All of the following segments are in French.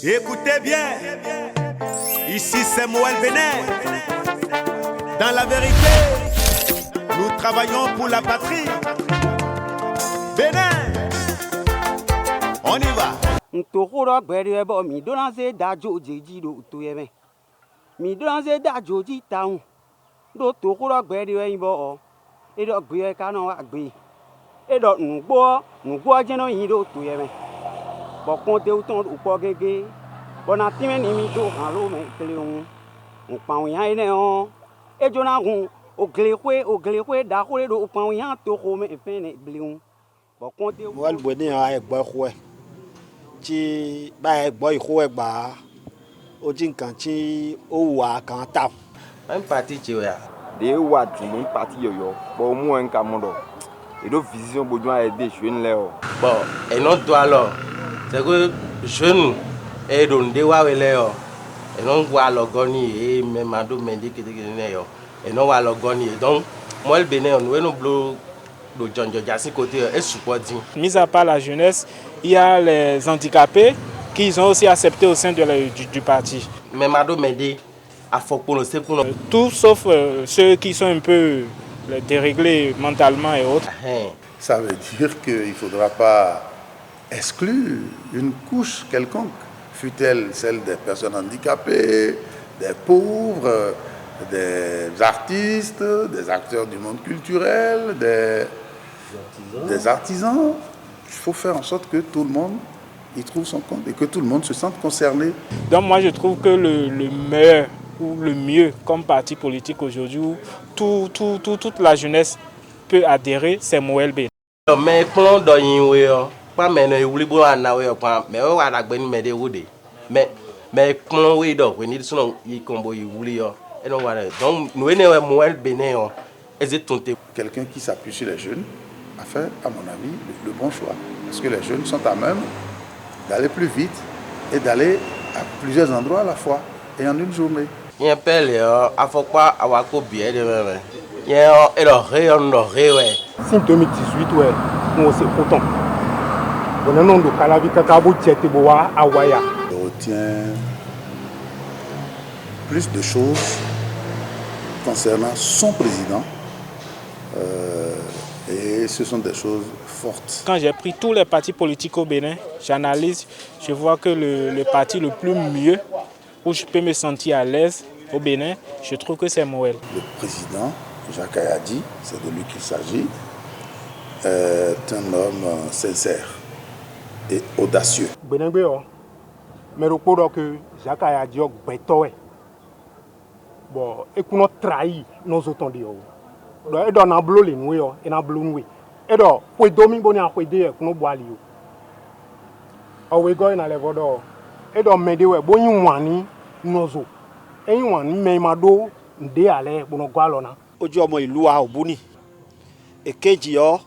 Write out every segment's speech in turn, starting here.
Écoutez bien, ici c'est Moël Bénin. Dans la vérité, nous travaillons pour la patrie. Bénin, on y va. Ntokoro gbere bo mi donanze da joji ji do to yeme. Mi donanze da joji taun. Do tokoro gbere yin bo. E do gbe ka no wa gbe. E do nugbo jeno yin do to yeme. Bo kon te uton upo gege. Bona time ni mi do han lo me tele un. Npa wọn yan ene on. E jona hun oglekwe da kore do pa wọn yan to ko me fe ne bleun. Bo kon te Moël Bénin a egbo khwe. Tí ba egbo ikho egba o ji nkan tí ó wà kan ta. Un parti tí ya. De wa dun parti yo bo mu en ka mondo. Et do vision bojo a aider jeune là. Bon, et non doit alors. C'est que jeune et don de wa wele yo. Et non wa logoni et même ado mendi kete ne yo. Et non wa logoni donc Moël Bénin on no blo do jonjo jasi côté et support din. Mis à part la jeunesse, il y a les handicapés qu'ils ont aussi accepté au sein du parti. Même ado mendi a faut pour le tout sauf ceux qui sont un peu déréglés mentalement et autres. Ça veut dire qu'il ne faudra pas exclure une couche quelconque, fût-elle celle des personnes handicapées, des pauvres, des artistes, des acteurs du monde culturel, des artisans. Il faut faire en sorte que tout le monde y trouve son compte et que tout le monde se sente concerné. Donc moi je trouve que le meilleur ou le mieux comme parti politique aujourd'hui où toute la jeunesse peut adhérer, c'est Moël Bénin. Mais plan dans yin pas mais wuli bo ana we pa mais o wa dagbe ni me de wode mais plan we do we ni so yi kombo yi wuli yo e no wa donc nous ne Moël Bénin yo ezétonté. Quelqu'un qui s'appuie sur les jeunes a fait, à mon avis, le bon choix. Parce que les jeunes sont à même d'aller plus vite et d'aller à plusieurs endroits à la fois et en une journée. Il y a pelle a faut pas avoir ko bien de même. Il y a Si 2018 ouais, on s'est content. On a non de Kalavi Kakabo Tieteboa Awaya. Je retiens plus de choses concernant son président. Et ce sont des choses fortes. Quand j'ai pris tous les partis politiques au Bénin, j'analyse, je vois que le parti le plus mieux, où je peux me sentir à l'aise au Bénin, je trouve que c'est Moël. Le président, Jacques Ayadi, c'est de lui qu'il s'agit, est un homme sincère et audacieux. Mais je crois que Jacques Ayadi est bétoé. Bon, et qu'on a trahi nos autres dieux. Et dans la bleu, et dans la bleu, et dans le domaine bon à aider qu'on boit liu. Awe go na le vodo. Et dans medewe bon yuani nozo. Et yuani me mado nde ale bon gwalona. Ojú ọmọ ìlú a Òbúni. Èkejì ọ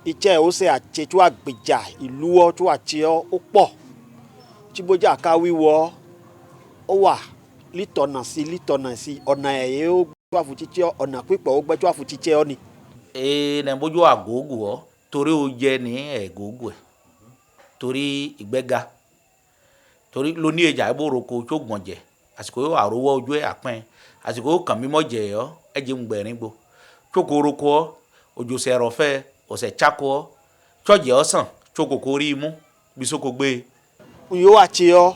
iṣẹ́ ó ṣe àṣetú àgbèjà ìlú ọ tó àṣe ọ ó pọ̀. Tí bójá ká wíwọ ó wà lítọ̀nà sí ọ̀nà ẹ̀yẹ ó gbé wà fún títẹ́ ọ̀nà pípọ̀ ó gbé tó wà fún títẹ́ ọ ni. Ne bojo agogo o torí ó jẹ ní egogo ẹ torí ìgbéga torí ló ní ẹja ìboroko tó gbọ̀njẹ àsìkò yóò àrówó ojú ẹ àpẹ́n àsìkò yóò kàn mímọ́ jẹ ọ́ ẹjẹ ń gbẹ̀rín gbò tókoroko ọ́ òjò sẹ̀rọ̀ fẹ́ ọ̀sẹ̀ chákó ọ́ tọ́jẹ̀ ọ́ sàn tókòkò rí imú bí sóko gbé. Yóò àti ọ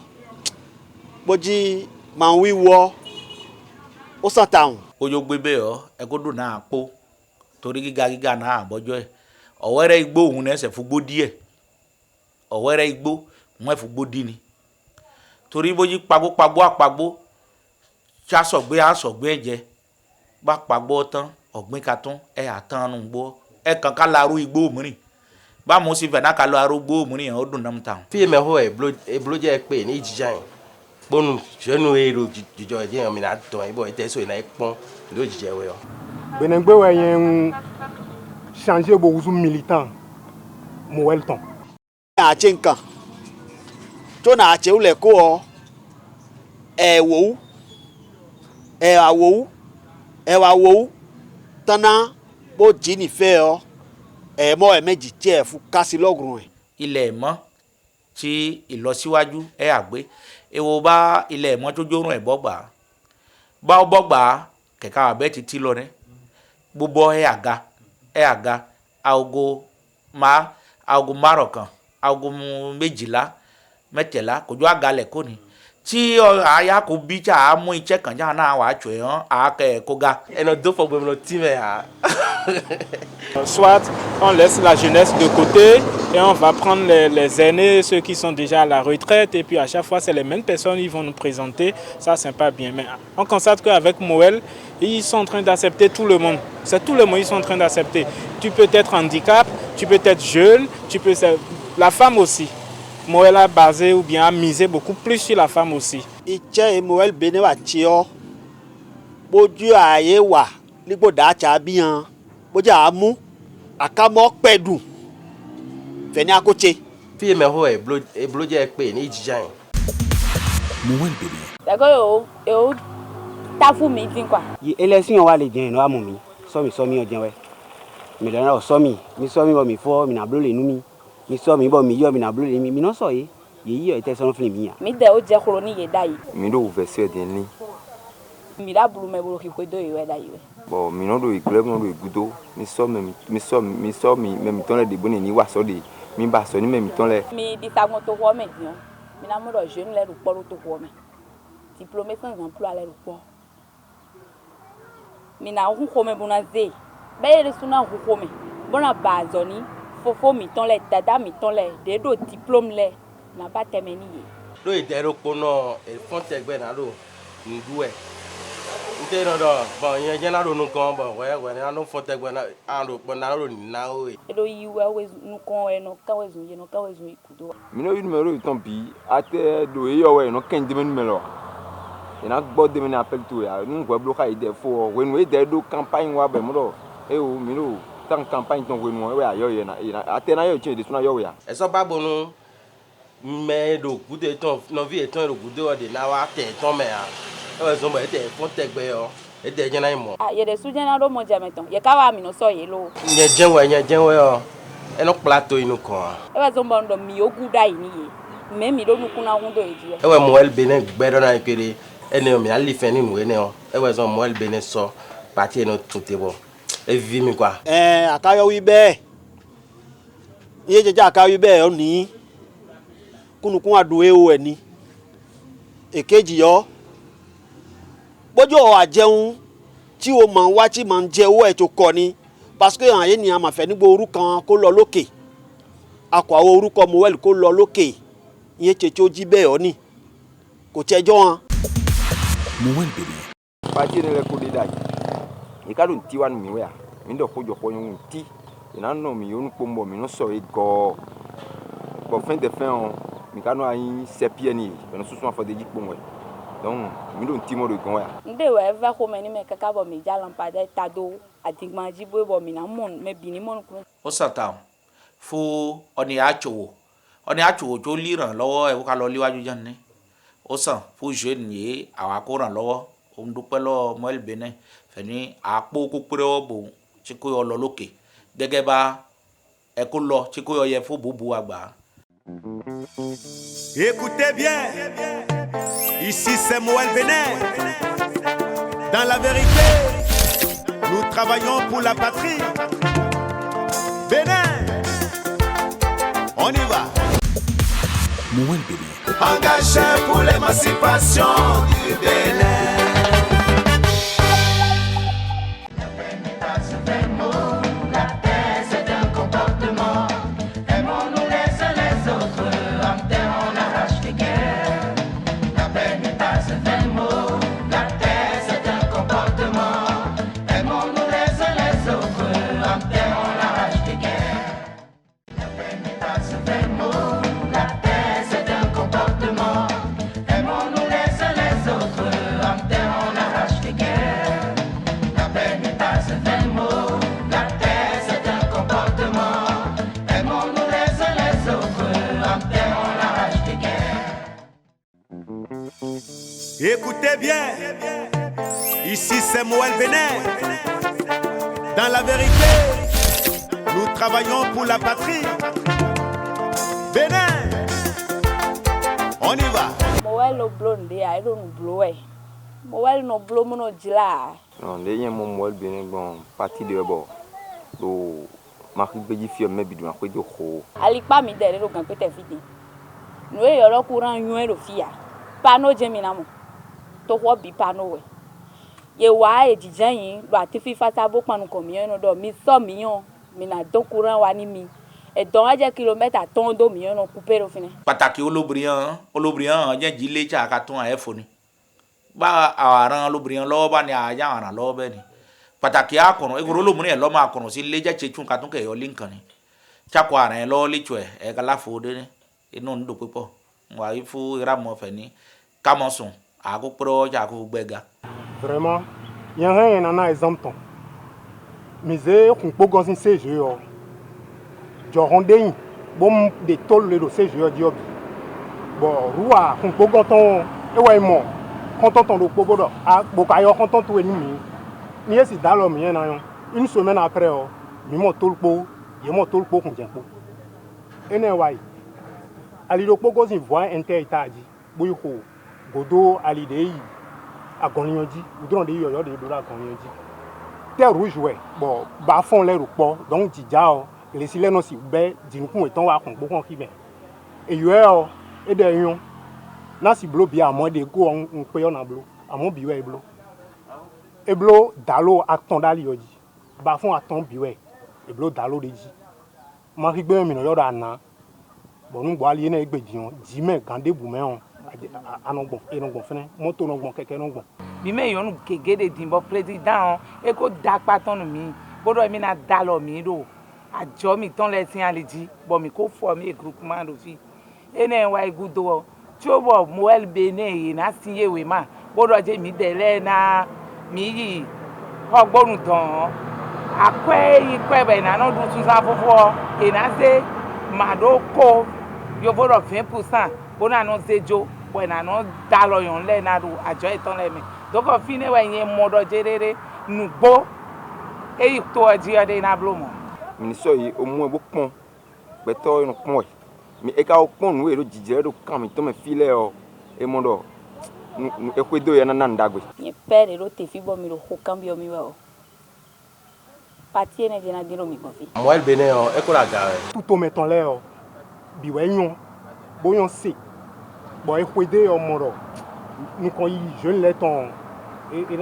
bójí máa ń wíwọ ó sàn táwọn. Ojo gbé bẹ́ẹ̀ ọ́ ẹ̀kọ́ dùn náà pọ̀ torí gíga náà àbọ́jọ́ ẹ̀ ọ̀wẹ́rẹ́ igbó òun náà ẹsẹ̀ fúgbó díẹ̀ ọ̀wẹ́rẹ́ igbó wọ́n ẹ̀ fúgbó dí ni torí bójú pagbó àpagbó ṣàṣọ̀gbé ẹ̀jẹ̀ bá pagbó tán ọ̀gbìn katún ẹ̀ àtànù gbó ẹ̀ kàn ká larú igbó mìíràn bá mo sì fẹ̀ náà ká lọ arú gbó mìíràn ó dùn náà tàn. Fíìmù ẹ̀họ́ èbúló jẹ́ pé ní ìjìjà yìí gbónú sẹ́nu èrò jíjọ ẹ̀jẹ̀ yẹn mi náà tọ̀ ìbọn ìtẹ́sọ̀ ìnáyẹ pọ́n ló jíjẹ wẹ̀ ọ́. Benengbe ouais changer beaucoup militant Moël ton. Àṣe nǹkan tó náà àṣe ó lẹ̀ kó ọ ẹ̀wà wòó tánná bó jí nífẹ̀ẹ́ ọ ẹ̀mọ́ ẹ̀mẹ́jì tí ẹ̀ fún kásí lọ́gùrùn ẹ̀. Ilẹ̀ mọ́ tí ìlọsíwájú ẹ àgbé ewo bá ilẹ̀ mọ́tójórùn ẹ̀ bọ́gbà bá ọ bọ́gbà kẹ̀kẹ́ àbẹ́ títí lọ rẹ gbogbo ẹ àga aago márùn kan aago méjìlá mẹ́tẹ̀lá kò jọ àga lẹ̀ kò ní tí àyà kò bí tí a mú iṣẹ́ kan jáà náà wàá tù ẹ̀ hàn àákẹ́ kó ga. ẹnà dófò gbẹmọ tí mẹ ha. Soit on laisse la jeunesse de côté et on va prendre les aînés, ceux qui sont déjà à la retraite, et puis à chaque fois c'est les mêmes personnes qui vont nous présenter. Ça c'est pas bien. Mais on constate qu'avec Moël, ils sont en train d'accepter tout le monde. C'est tout le monde ils sont en train d'accepter. Tu peux être handicap, tu peux être jeune, la femme aussi. Moël a basé ou bien a misé beaucoup plus sur la femme aussi. Iche Moël Bénin wa tio. Boju aye wa nipo da cha bian. Boju amu akamo pedu. Feni akoche. Fi me ho e bloje pe ni jijan. Moël Bénin. D'accord yo ta fu mi tin kwa. Yi election wa le jin no amu mi. So mi ojen we. Mi le na so mi bo mi fo mi na blo le nu mi. Mi so mi bo mi yo mi na blo le mi no so ye yo ite so fun mi ya. Mi de o je koro ni ye dai. Mi do verser de ni. Mi la blu me blo ki ko do ye dai we. Bon, mi no do ikle mi no do igudo. Mi so mi ton le de boni ni wa so de. Mi ba so ni mi ton le. Mi di sa to ho me dion. Mi na mo do jeune le ru po to ho me. Diplômé sans emploi le ru po. Mi na hu ko me bona ze. Ba ye su na hu ko me. Bona bazoni. Fofo mi ton le dada mi ton le de do diplôme le na ba temeni ye. Do idero pono e fontegbe na do ndu e. Nte no do bon yen na do nu kan bon we na no fontegbe na ando po na do ni na o e. Do yi we nu kan e no ka we zun ye no ka we zun ikudo. Mi no yu numero ton bi ate do e yo we no ken de numero. E na gbo de me na appel to ya nu gbo bloka ide fo we nu e de do campagne wa be mo do e o mi no tant campagne ton we no we ayo ye na atena yo che de suna yo ya eso ba bonu me do gude ton no vi eton ro gude o de na wa te ton me a e so mo e te fon tegbe yo e de jena imo ye de su jena do mo jameton ye ka wa mi no so ye lo nye jenwe yo e no plateau inu kan e wa so mo ndo mi oguda ini ye me mi do nu kuna hundo eji e we Moël Bénin gbedo na ikere ene mi ali fe ni nu ene o e we so Moël Bénin so parti no tutebo e vi mi kwa akayo wi be iye jeje akayo be o ni kunukun aduwe o eni èkejì yo bojo o ajeun tí o man wa tí man jẹ o e to ko ni parce que an ye ni a ma fe ni gbo orúkọ kó lọ lókè akọ àwọn orúkọ Moël kó lọ lókè iye cheche o ji be o ni kò chejo han Moël Bénin. parti ne le ko de dai e ka do ti wa mi we ya mi do ko jo ko yun ti ina no mi yun pombo mi no so e go bon fin de fin on mi ka no ayin sepie ni e no susu afọ de ji pombo donc mi do ti mo do gon ya nde we va ko me ni me kaka bo mi jalan pa de tado adigma jibo bo mi na mon me bini mon ku ó sàtà fún ọ̀nì àchòwò tó líran lọ́wọ́ ẹ̀ kó ká lọ léwájú jẹ́ ní ó sàn fún jeune yìí àwọn akóràn lọ́wọ́ òun dúpẹ́ lọ́wọ́ Moël Bénin fẹ̀ni àpò kókóró bò tí kò yọ lọ lókè gẹ́gẹ́ bá ẹ kó lọ tí kò yọ yẹ fún bùbù àgbà. Écoutez bien, ici c'est Moël Bénin. Dans la vérité, nous travaillons pour la patrie. Bénin, on y va. Moël Bénin. Engagé pour l'émancipation du Bénin. Écoutez bien, ici c'est Moël Bénin. Dans la vérité, nous travaillons pour la patrie. Bénin, y va. Moel no blonde, I don't blow it. Moel no blow mono jila. Non, les gens m'ont moi bien bon parti de bord. Do Marie Beji fio me bidou akwe de ho. Ali pa mi dere ro kan pe te fiti. No e yo lo courant yun ro fia. Pa no jemina mo. To ho bi pa no we. Ye wa e jijan yin lo ati fi fata bo panu komiyan no do mi so miyan mi na don courant wa ni mi. E don aje kilomètre ton do miyan no couper ro fini. Pàtàkì olóbìnrin jẹ́ jílé tí a ka tún àyẹ̀fọ́ ni bá àrùn olóbìnrin lọ́wọ́ bá ní àyà àrùn lọ́wọ́ bẹ́ẹ̀ ni pàtàkì àkùnrin egoro olóbìnrin ẹ̀ lọ́mọ àkùnrin sí ilé jẹ́ tún ka tún kẹ̀yọ́ linkan ni tsakọ àrùn ẹ̀ lọ́wọ́ lẹ́tọ̀ ẹ̀ ká láfo dé ní inú ń dò pípọ̀ wà á fún ìrámọ̀ fẹ̀ ní kámọ̀ sùn àkókò tí a kò gbẹ̀ga. Vraiment, il y a rien en a exemple. Mais c'est qu'on peut gagner ces jeux. Je rendais bon des tôles de ces jeux de bon roi qu'on peut gagner et ouais moi quand on le peut gagner à bokayo quand on tout ennemi ni est dans l'homme y en a une semaine après il m'a tout le pot il m'a tout le pot qu'on tient pot et ne ouais ali le peut gagner voix interétadi boyko godo ali dei agonionji udron de yoyo de do agonionji terre rouge ouais bon ba fond l'air au port donc dija les silènes aussi ben dinkun etan wa kon gbon ki ben e yo e de yon na si blo bi amon de go on pe yon na blo amon biwe e blo dalo aton dali yoji ba fond aton biwe e blo dalo de ji ma ri gbe mi no yoda na bon nu bo ali na egbe dion ji me gande bu me on anogbon enogbon fene moto nogbon keke nogbon mi me yon kegede dimbo president e ko dakpa ton mi bodo mi na dalo mi do àjọ mi tán lẹ́sìn àlejì bọ̀ mi kò fọ́ mi groupement lòfi ẹnẹ wa igudo tí ó bọ̀ moel bene yìí náà sí ewé mà gbọ́dọ̀ jẹ́ mi dẹ̀lẹ́ náà mi yìí ọgbọ́n tán àpẹ́ ikọ̀ ẹ̀bẹ̀ ìnáná dùn tún sáà fúnfọ́ ìnáṣẹ́ màdókò yóò gbọ́dọ̀ 20% bó náà náà ṣe jó bọ̀ ìnáná dá lọ yàn lẹ́ náà do àjọ ìtàn lẹ́mi dókò fínẹ́wẹ̀ yẹn mọ́dọ̀ jẹ́rẹ́rẹ́ nùgbó èyí tó ọjí ọdẹ iná bló mọ́. Ministre yi au moins beaucoup beto yon point mais e ka o pon nous e do jijere do kan mi to me file o e mondo e ko do yana nan dagwe Ni pere ro te fi bo mi ro ho cambio mi wa o. Pati ene jena diro mi kofi. Moel bene o e ko la gare. Tout o meton le o bi we yon bo yon se bo e ko de o mondo ni kon yi jeune le ton e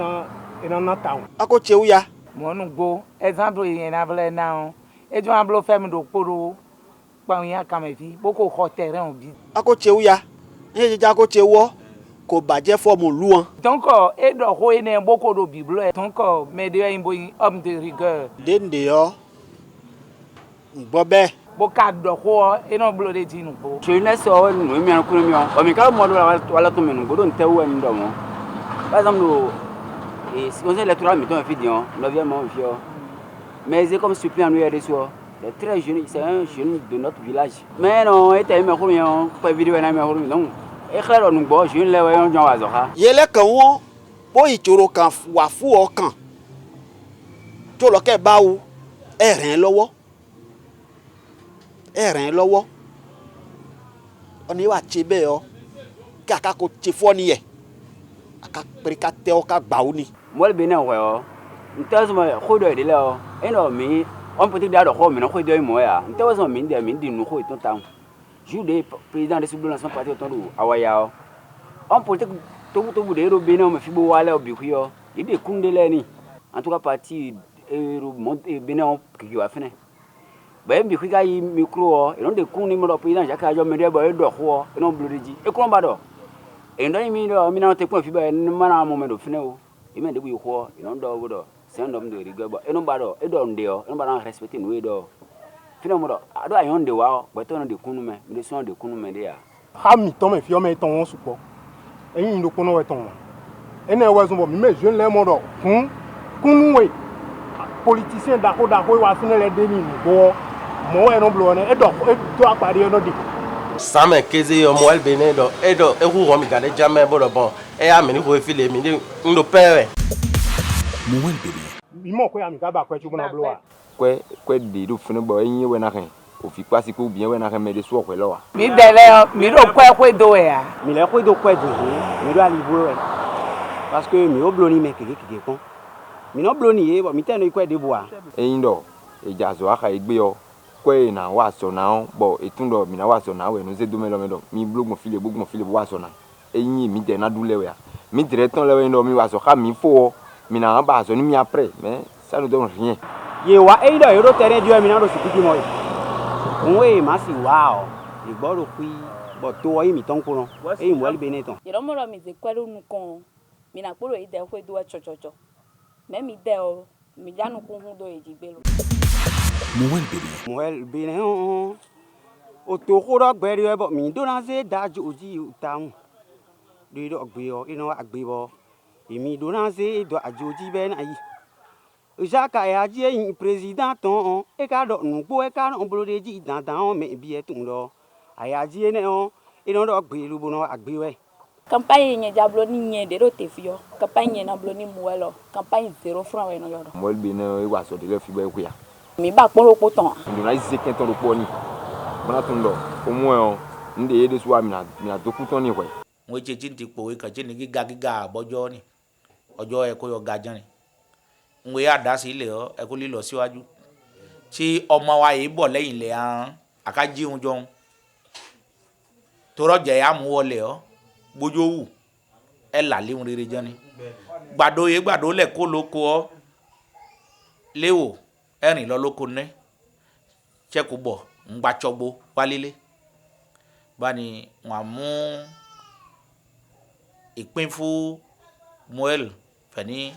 na town. Ako cheuya Mo nu go exemple yen na vle na e jo amblo fem do poro pa yin akamefi boko ko terrain bi ako cheuya ye ja ko chewo kò bàjẹ́ fọ́ọ̀mù lu wọn. donc e do ho ene boko do biblo donc me de yin boy homme de rigueur dende yo ngbo be boka do ho eno blo de tinu bo jeunesse o no mi an ko mi o mi ka mo do wala to menu go do nte wo ndo mo par exemple et si on est électoral mettons un vidéo novièmement vieux mais c'est comme suppléant nous hier soir c'est très jeune c'est un jeune de notre village mais non était me ko mi on pas vidéo na me ko mi non e claro nous bo jeune le wa yon wa zo ha yele kan won bo ìṣòro kan wà fún ọkàn tó lọ ke bá wu ẹ ràn lọ́wọ́ oni wa che be o ka ka ko che fo ni ye aka perika te o ka gba uni mo le bene o ntazo ma ko do de le o eno mi on peut dire ko mi no ko do mo ya ntazo mi de mi di nu ko ton tan ju de président de subvention parti ton do awaya o on peut to de ro bene o me fi bo wale o bi ku yo ide kunde le ni en tout cas parti ro bene o ki wa fene ba bi ku ga yi micro o e non de kun ni mo do président jaka jo me de bo e do ko e non blodiji e ko ba do e ndo mi do mi na te ko fi ba mana mo me do fene o e me de bu ko e non do bo do c'est un homme de rigueur ba e non ba do e do ndeo e non ba na respecter nous e do fene mo do ado ayon de wa ba to no de kunu me de so de kunu me de ya ha mi ton me fi o me ton won supo eyin ndo kono we ton ene we so bo mi me jeune le mo do kunu we politicien da ko wa fine le de ni bo mo e non blo ne e do apari e no de Samen keze yo moel bene do e do e hu mi gade jamais bo do bon e a me ni ko file mi ni ndo pere Moel bene mi mo ko ya mi ka ba kwa chu na blo a kwe de do fune bo yin we na kan au fi pas si que bien ouais na remettre soit quoi là. Mi dele mi do kwa do ya. Mi le kwa do mi do ali bo parce que mi obloni me keke kon. Mi no bloni bo mi teno kwa de boa. Indo e jazo aka igbe yo kwa na wa so na bo etundo mi na wa so na we no ze do medo mi blog mo file wa so na. Eyin mi de na dule we ya. Mi directement le we ndo mi wa so ka mi fo mi na ba so ni mi après mais ça ne donne rien. Ye wa e do ero tere dio mi na do sikiki mo. Nwe ma si wow. Igboro kui bo to yi mi ton ko no. E mo le beneton. Ye mo ro mi ze kwero nu kon. Mi na poro ide kwe do chochocho. Me mi de o mi janu ko hun do ejigbelo. Moel bene o to ko ro gbe ri bo mi do na se da joji taun. Do do gbe o ino agbe bo. Emi do na se do ajoji be na yi. Jaka ya je yin president ton e ka do nu po e ka no bolo de ji dandan o me bi e tun lo. Aya ji ne o ino do gbe lu bo no agbe we. Campagne nye jablo ni nye de rote fio. Campagne nye na blo ni muelo. Campagne 0 francs we no yodo. Moel bene e wa so de le fi bo e ku ya. Mi ba pon ro poton. Ndo na ise ken ton ro po ni. Bana tun do. O mo e nde ye de so mi na do ku ton ni we. Mo je tin ti po we kan je ni giga bojo ni. Ojo e ko yo ga jan ni. Nwe ya da si ile o e ko lilo síwájú. Tí ọmọ wa yi bo lẹ́yìn le an aka ji un jo. Toro je ya mu wọlé o. Bojo wu e la le un rere jan ni. Gbado le ko loko o. Lewo erin lo loko ne. Che ko bo ngba chogbo walile. Bani wa mu ìpín fún Moel feni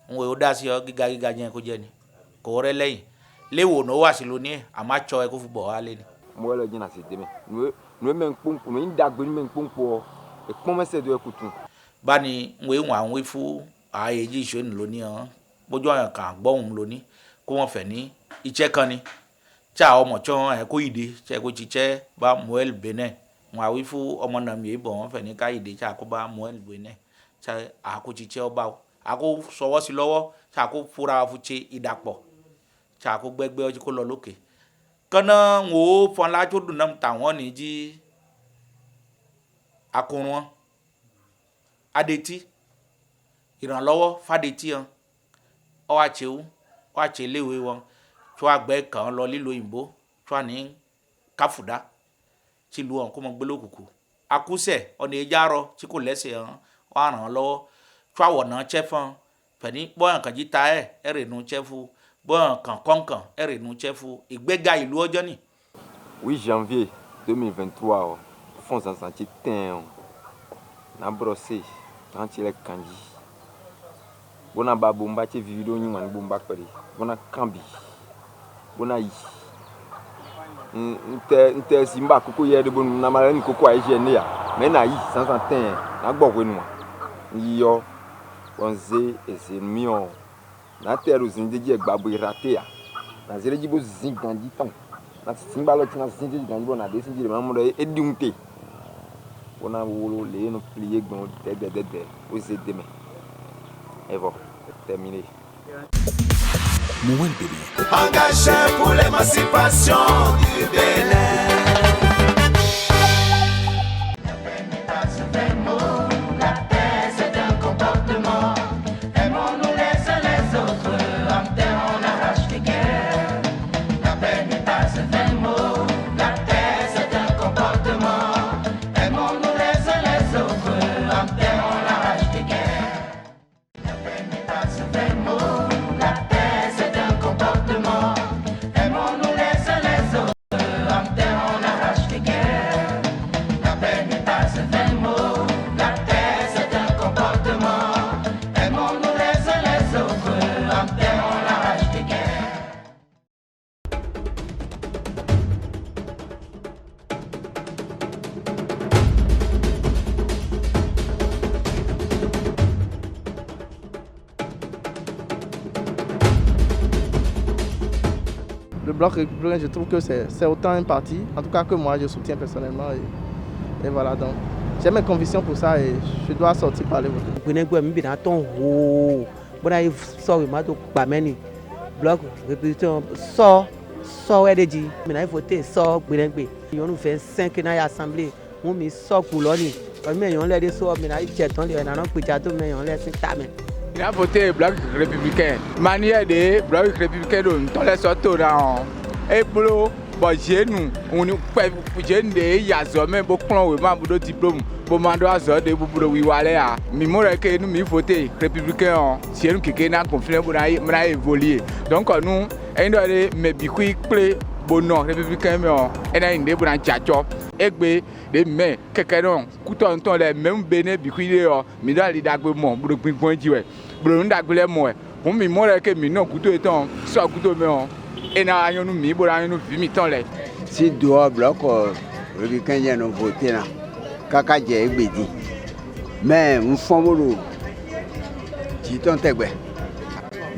nwe o da si o giga jen ko je ni ko re lẹ́yìn lewo no wa si lo ni a ma cho e ko fu bo wa le ni Moel je na se de me no me npunpu me ndagbe ni me npunpu e pon mese do e kutu bani nwe wa nwe fu a eji so ni lo ni o bojo an kan gbo un lo ni ko won fe ni iche kan ni cha ọmọ cho e ko ide che ko chiche ba Moel Benin wa wi fu ọmọ na mi bo won fe ni ka ide cha ko ba Moel Benin cha a ko chiche oba ako sọwọ́ sí lọ́wọ́ cha ko fura fu che idapo cha ko gbegbe o ji ko lọ lókè kana wo fon la jo dun nam ta won ni ji akunrun adeti ìrànlọ́wọ́ fadeti an o wa che lewe won tó agbe kan lọ lílò òyìnbó tó ní káfùdá tí lu on ko mo gbe lokuku akuse oni ejaro tí kò lẹ́sẹ̀ an wa ràn lọ́wọ́ tó awona chefan feni boyan kan ji ta erenu chefu boyan kan konkan erenu chefu ìgbéga ìlú ọjọ́ ni 8 janvier 2023 fond sans sentier ten na brossé quand il est kanji bona babu mbache video nyi man bomba pere bona kambi bona yi nte simba koko ye de bonu na mara ni koko aje ne ya me na yi sans ten na gbogwe nu yo onze esemio na teru zindeji egbabo irate ya na zereji bo zingandi tan na simba lo tina zindeji gandi bona de sinji ma mo do edunte bona wolo le no plier gbon de o se deme et bon terminé. Engagé pour l'émancipation du Bénin. Le bloc républicain, je trouve que c'est autant un parti, en tout cas que moi je soutiens personnellement. Et voilà, donc j'ai mes convictions pour ça et je dois sortir par les voter. Bloc républicain sort sọ ẹ̀dẹ̀jì mìíràn voté sọ gbẹ̀rẹ̀gbẹ̀ èèyàn nous fait 5 dans l'assemblée on mi sọ kùlọ́ọ̀nì ọ̀mí èèyàn lẹ́ẹ̀dẹ̀ sọ mìíràn ìjẹ̀tàn lè nànà péjà tó mẹ́yàn lẹ́sìn tàmẹ́. Il a voté bloc républicain. Manière de bloc républicain de tous les sortes là. Et pour bon jeune on jeune de yazo même beaucoup on va pour diplôme pour mando azo de pour wiwale a. Mi mo que nous mi voté républicain si nous qui na confiné pour na évoluer. Donc nous endo de me bikui clé bonon républicain mais on a une pour un tchatcho. Egbe de mais quelqu'un non couton ton les même béné bikui de mi dans les dagbe mon pour point jiwe. Pour nous dagbe moi. Pour mi mo que mi non couteau étant soit couteau mais et na nous mi pour nous mi ton les. Si doit bloc républicain y a non voté là. Kaka jẹ egbedi mais n fọmọlò titọn tẹgbẹ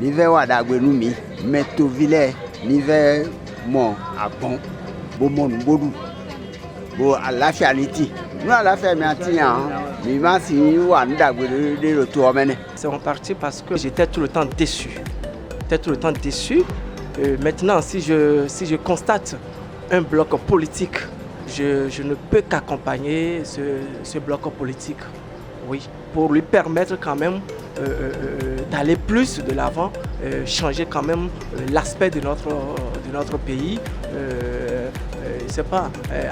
nífẹ wà dàgbẹnu mi mẹtovilẹ nífẹ mọ àgbọn bó mọnu gbódù bó àlàáfíà ní tì ní àlàáfíà mi àti yàn mi má sì wà ní dàgbẹnu lérò tó ọmọ ẹni. C'est en partie parce que j'étais tout le temps déçu. Maintenant, si je constate un bloc politique, je ne peux qu'accompagner ce bloc politique, oui, pour lui permettre quand même d'aller plus de l'avant, changer quand même l'aspect de notre pays,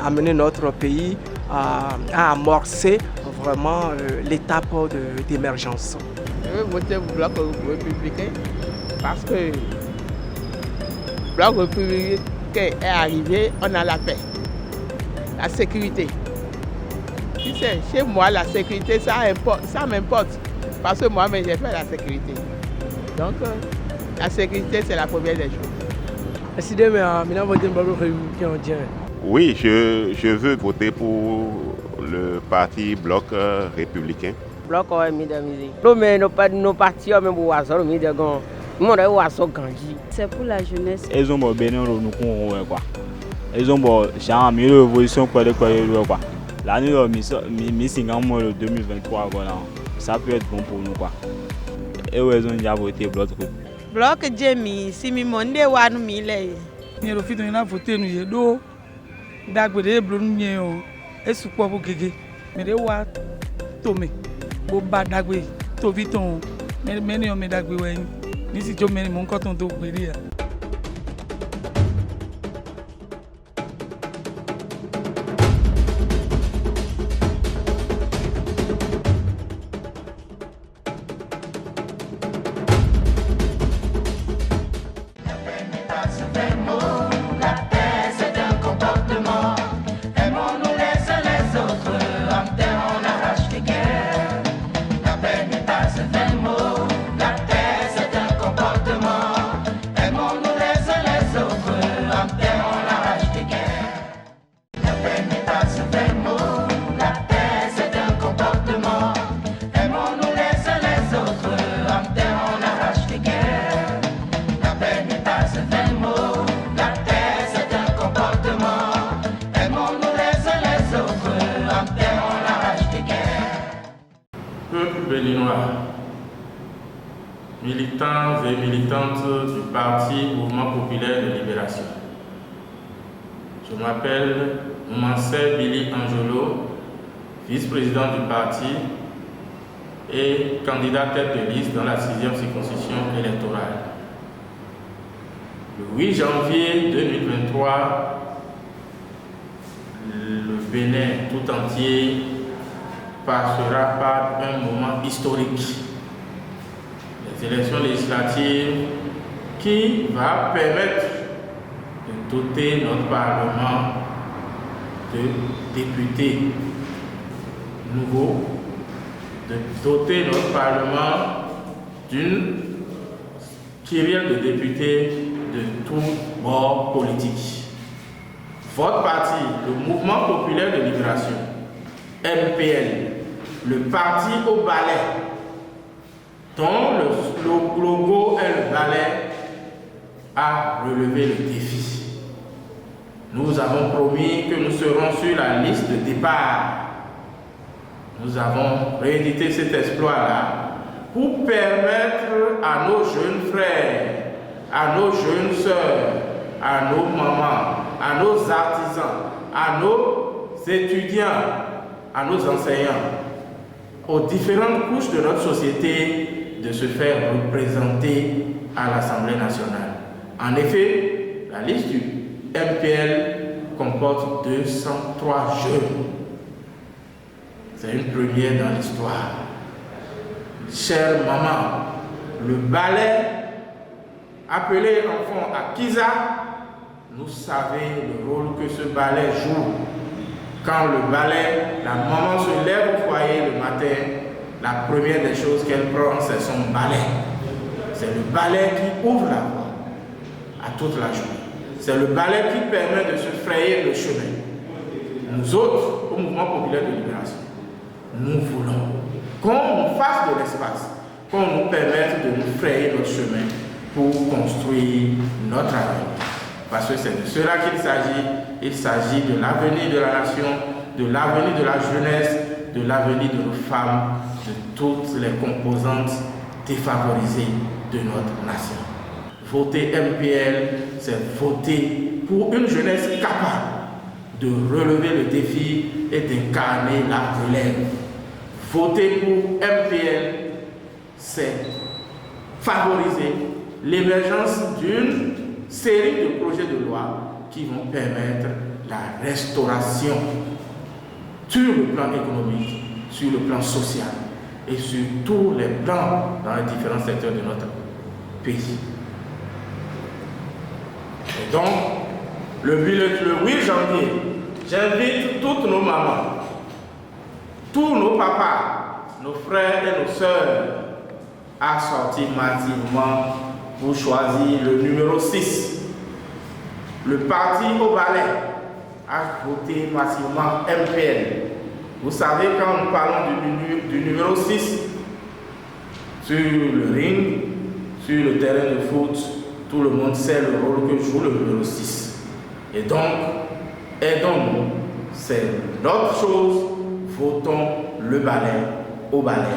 amener notre pays à amorcer vraiment l'étape d'émergence. Je vais voter pour le bloc républicain parce que le bloc républicain est arrivé, on a la paix. La sécurité. Tu sais, chez moi, la sécurité, ça m'importe. Parce que moi-même, j'ai fait la sécurité. Donc, la sécurité, c'est la première des choses. Oui, je veux voter pour le parti Bloc républicain. Bloc nos partis, même c'est pour la jeunesse. Ils ont bien quoi. Ils ont une évolution quoi. L'année 2023 ça peut être bon pour nous quoi. Et ils ont déjà voté bloc. Bloc Jamie, si mi monde wa nous mi lé. Ni le fit na voter nous yedo. Dagbede blou nous yo. E supo bo gege. Me de wa tomé. Bo ba dagbe to viton. Me ni o me dagbe wa yin. Ni si jo me mon ko ton to gbe ya. Militants et militantes du Parti Mouvement Populaire de Libération. Je m'appelle Moumansé Billy Angelo, vice-président du parti et candidat tête de liste dans la 6e circonscription électorale. Le 8 janvier 2023, le Bénin tout entier passera par un moment historique. Les élections législatives qui va permettre de doter notre Parlement de députés nouveaux, de doter notre Parlement d'une kyrielle de députés de tous bords politiques. Votre parti, le Mouvement Populaire de Libération, MPL, le parti au balai, dont le logo est le balai, a relevé le défi. Nous avons promis que nous serons sur la liste de départ. Nous avons réédité cet exploit-là pour permettre à nos jeunes frères, à nos jeunes sœurs à nos mamans, à nos artisans, à nos étudiants, à nos enseignants, aux différentes couches de notre société de se faire représenter à l'Assemblée nationale. En effet, la liste du MPL comporte 203 jeunes. C'est une première dans l'histoire. Chère maman, le ballet appelé enfant à Kiza, nous savons le rôle que ce ballet joue. Quand le ballet, la maman se lève au foyer le matin, la première des choses qu'elle prend, c'est son balai. C'est le balai qui ouvre la voie à toute la journée. C'est le balai qui permet de se frayer le chemin. Nous autres, au Mouvement populaire de libération, nous voulons qu'on fasse de l'espace, qu'on nous permette de nous frayer notre chemin pour construire notre avenir. Parce que c'est de cela qu'il s'agit. Il s'agit de l'avenir de la nation, de l'avenir de la jeunesse, de l'avenir de nos femmes, de toutes les composantes défavorisées de notre nation. Voter MPL, c'est voter pour une jeunesse capable de relever le défi et d'incarner la relève. Voter pour MPL, c'est favoriser l'émergence d'une série de projets de loi qui vont permettre la restauration sur le plan économique, sur le plan social et sur tous les plans dans les différents secteurs de notre pays. Et donc, le 8 janvier, j'invite toutes nos mamans, tous nos papas, nos frères et nos sœurs à sortir massivement pour choisir le numéro 6. Le parti au balai a voté massivement MPL. Vous savez, quand nous parlons du numéro 6, sur le ring, sur le terrain de foot, tout le monde sait le rôle que joue le numéro 6. Et donc, aidons-nous. C'est notre chose. Votons le balai au balai.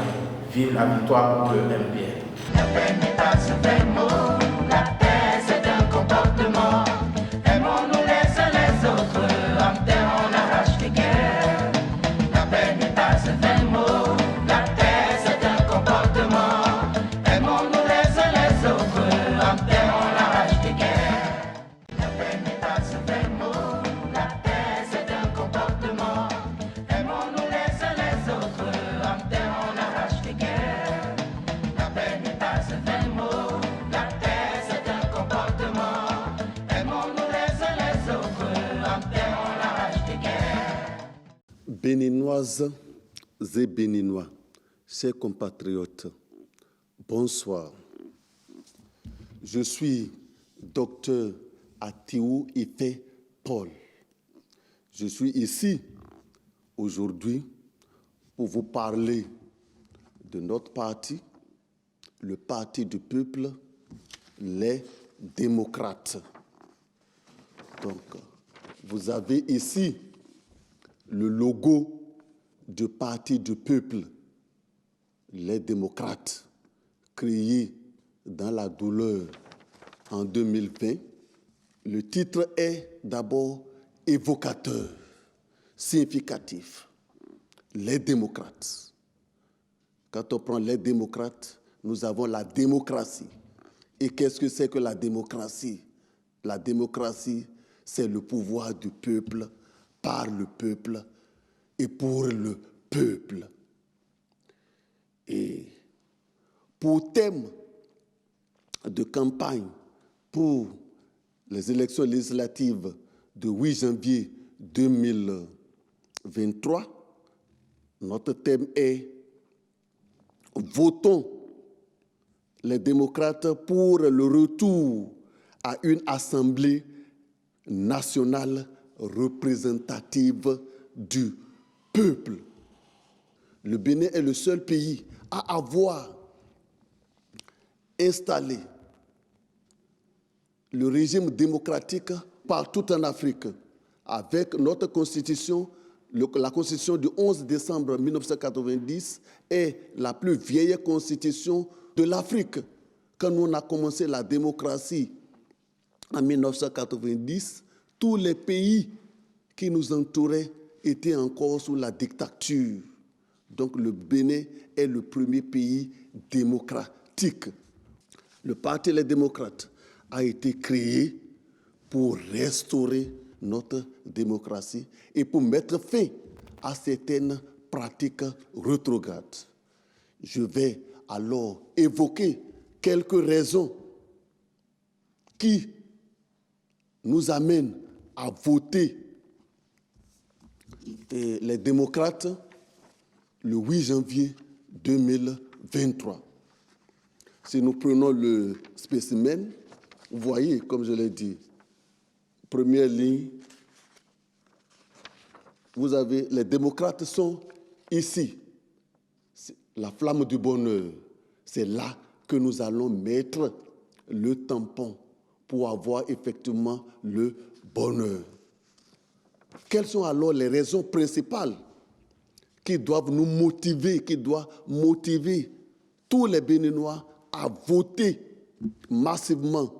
Vive la victoire pour le MPL. La paix n'est pas un fait mot, la paix c'est un comportement. Aimons-nous les uns les autres, en terre on arrache les guerres. La paix n'est pas un fait mot, la paix c'est un comportement. Aimons-nous les uns les autres, en terre on arrache les guerres. La paix n'est pas un fait mot, la paix c'est un comportement. Aimons-nous les uns les autres, en terre on arrache les guerres. La paix n'est pas un vain mot, la paix c'est un comportement. Aimons-nous les uns les autres, en paix on arrache des guerres. Béninoises et Béninois, chers compatriotes, bonsoir. Je suis docteur Atiou Ife Paul. Je suis ici aujourd'hui pour vous parler de notre parti, le parti du peuple, les démocrates. Donc, vous avez ici le logo du parti du peuple, les démocrates, créé dans la douleur en 2020. Le titre est d'abord évocateur, significatif. Les démocrates. Quand on prend les démocrates, nous avons la démocratie. Et qu'est-ce que c'est que la démocratie? La démocratie, c'est le pouvoir du peuple, par le peuple et pour le peuple. Et pour thème de campagne pour les élections législatives de 8 janvier 2023, notre thème est « Votons les démocrates pour le retour à une assemblée nationale représentative du peuple ». Le Bénin est le seul pays à avoir installé le régime démocratique partout en Afrique avec notre constitution. La constitution du 11 décembre 1990 est la plus vieille constitution de l'Afrique. Quand nous on a commencé la démocratie en 1990, tous les pays qui nous entouraient étaient encore sous la dictature. Donc le Bénin est le premier pays démocratique. Le Parti Les Démocrates a été créé pour restaurer notre démocratie et pour mettre fin à certaines pratiques rétrogrades. Je vais alors évoquer quelques raisons qui nous amènent à voter les démocrates le 8 janvier 2023. Si nous prenons le spécimen, vous voyez, comme je l'ai dit, première ligne, vous avez les démocrates sont ici. La flamme du bonheur, c'est là que nous allons mettre le tampon pour avoir effectivement le bonheur. Quelles sont alors les raisons principales qui doivent nous motiver, qui doivent motiver tous les Béninois à voter massivement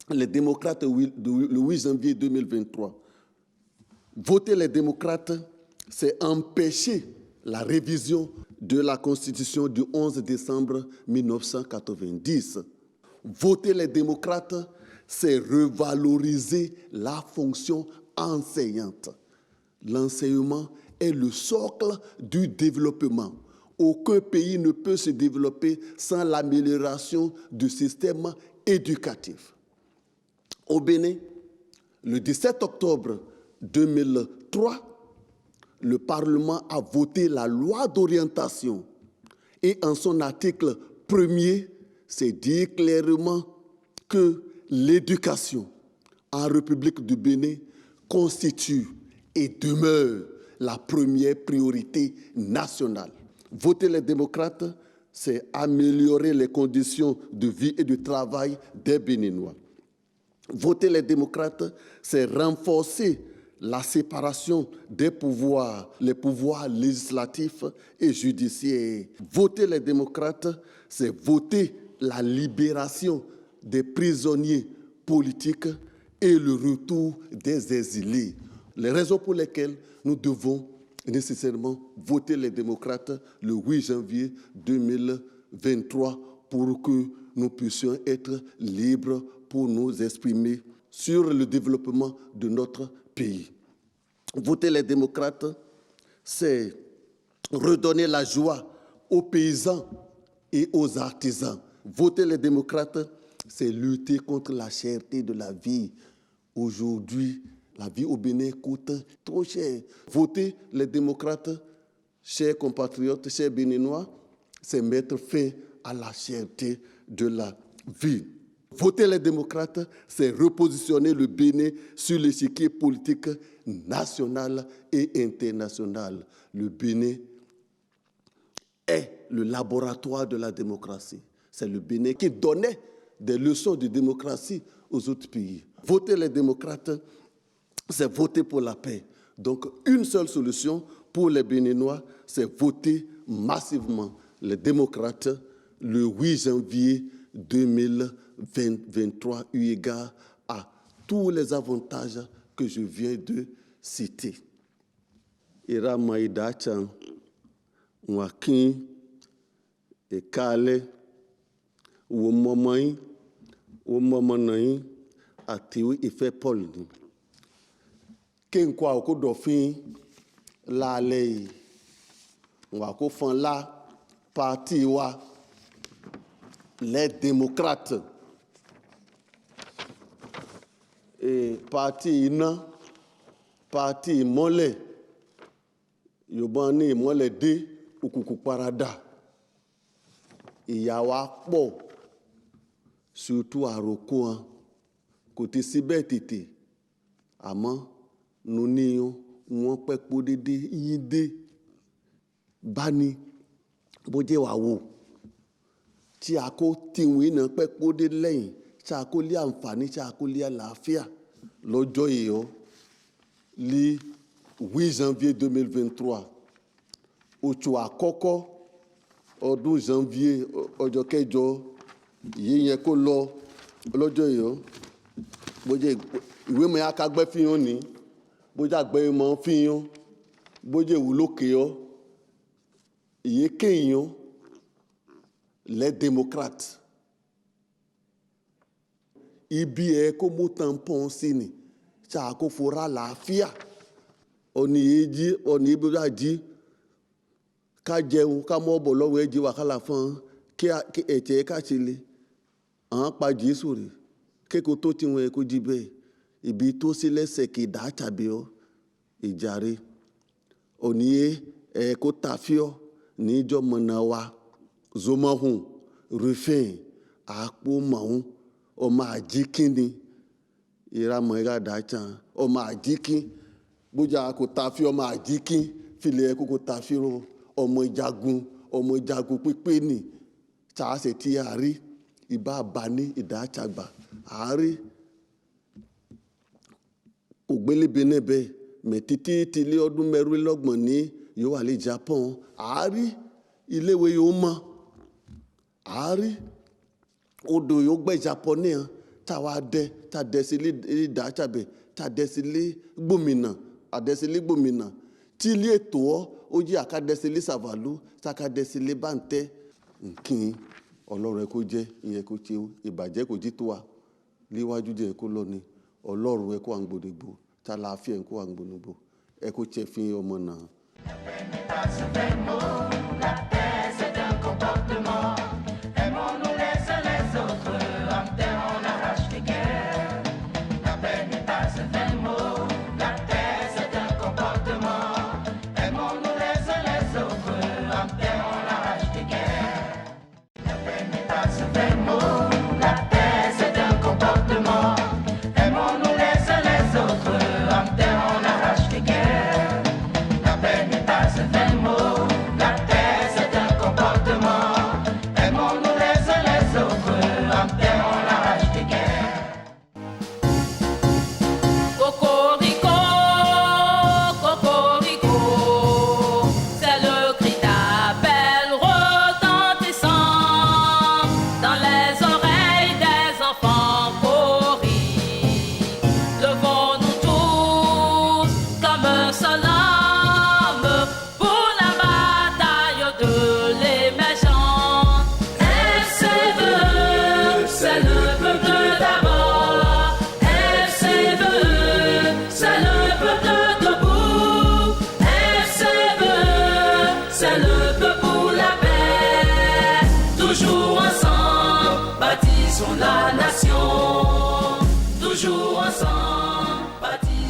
les démocrates le 8 janvier 2023? Voter les démocrates, c'est empêcher la révision de la Constitution du 11 décembre 1990. Voter les démocrates, c'est revaloriser la fonction enseignante. L'enseignement est le socle du développement. Aucun pays ne peut se développer sans l'amélioration du système éducatif. Au Bénin, le 17 octobre 2003, le Parlement a voté la loi d'orientation et en son article 1er, c'est dit clairement que l'éducation en République du Bénin constitue et demeure la première priorité nationale. Voter les démocrates, c'est améliorer les conditions de vie et de travail des Béninois. Voter les démocrates, c'est renforcer la séparation des pouvoirs, les pouvoirs législatifs et judiciaires. Voter les démocrates, c'est voter la libération des prisonniers politiques et le retour des exilés. Les raisons pour lesquelles nous devons nécessairement voter les démocrates le 8 janvier 2023 pour que nous puissions être libres pour nous exprimer sur le développement de notre pays. Voter les démocrates, c'est redonner la joie aux paysans et aux artisans. Voter les démocrates, c'est lutter contre la cherté de la vie. Aujourd'hui, la vie au Bénin coûte trop cher. Voter les démocrates, chers compatriotes, chers Béninois, c'est mettre fin à la cherté de la vie. Voter les démocrates, c'est repositionner le Bénin sur l'échiquier politique national et international. Le Bénin est le laboratoire de la démocratie. C'est le Bénin qui donnait des leçons de démocratie aux autres pays. Voter les démocrates, c'est voter pour la paix. Donc, une seule solution pour les Béninois, c'est voter massivement les démocrates le 8 janvier 2023, eu égard à tous les avantages que je viens de citer. Ira maïda chan, wakin, et kale, ou momai, ou momanai, atiwi ife Paul. Ken kwa oko dofin la lei, wako fan la parti wa les démocrates et parti ina parti mole yobani mole de ukuku parada ìyàwó pọ̀ surtout àròkọ côté síbẹ̀ tètè àmọ́ nous níyàn wọ́n pẹ́ pọ́ dédé yín dé bá ní bó jẹ́ wà wò tí a kó tiwìn náà pẹ́ pọ́ dé lẹ́yìn tí a kó lé àǹfààní tí a kó lé àlàáfíà lọ́jọ́ ìyọ́ lé 8 janvier 2023 oṣù àkọ́kọ́ ọdún janvier ọjọ́ kẹjọ yìí yẹn kó lọ lọ́jọ́ ìyọ́ bójú ìwé mi akagbẹ́ fihàn ní bójú àgbẹ̀ mọ́ fihàn bójú ìwúlò kéọ́ ìyé kéèyàn les démocrates ibi ẹ̀ kó mú tampon sí ni ṣáà kó fora làáfíà ọ̀nì èjì ọ̀nì ìbúra jí ká jẹun ká mọ́ bọ̀ lọ́wọ́ ẹ̀jẹ̀ wàhálà fún kí ẹ̀jẹ̀ ká ṣe le àwọn pa Jésù rè kéko tó ti wọn ẹ̀kọ́ jí bẹ́ẹ̀ ibi tó sí lẹ́sẹ̀ kì í dá tàbí ọ ìjàre ọ̀nì ẹ̀kọ́ tàfíọ́ níjọ́ mọ̀nà wa zomahun rufin àpò màún ọmọ àjíkínni ìramọ̀ ìradàchan ọmọ àjíkín bójá kò tàfí ọmọ àjíkín filẹ̀ ẹ̀kọ́ kò tàfí rọ ọmọ ìjagun pípé nì ṣàṣẹ tí a rí ìbá bá ní ìdáchàgbà àárí ògbélébé níbẹ̀ mẹ́títí tilé ọdún mẹ́rìnlọ́gbọ̀n ní yóò wà lè Japan àárí iléèwé yóò mọ́ àárí odò yóò gbẹ́ Japonais hàn táwa dẹ́ tá dẹ́sílẹ̀ ìdáchàbẹ̀ tá dẹ́sílẹ̀ gbòmìnà tí ilé ètò ó jí àkádẹ́sílẹ̀ sàvàlú tákádẹ́sílẹ̀ báńtẹ́ nkìn ọlọ́run ẹ kó jẹ́ ìyẹn kó ṣe ìbàjẹ́ kò jí tó wa níwájú jẹ́ kó lọ ni ọlọ́run ẹ kó àgbòdìgbò tá láàfin ẹ kó àgbòdìgbò ẹ kó ṣe fi ọmọ náà.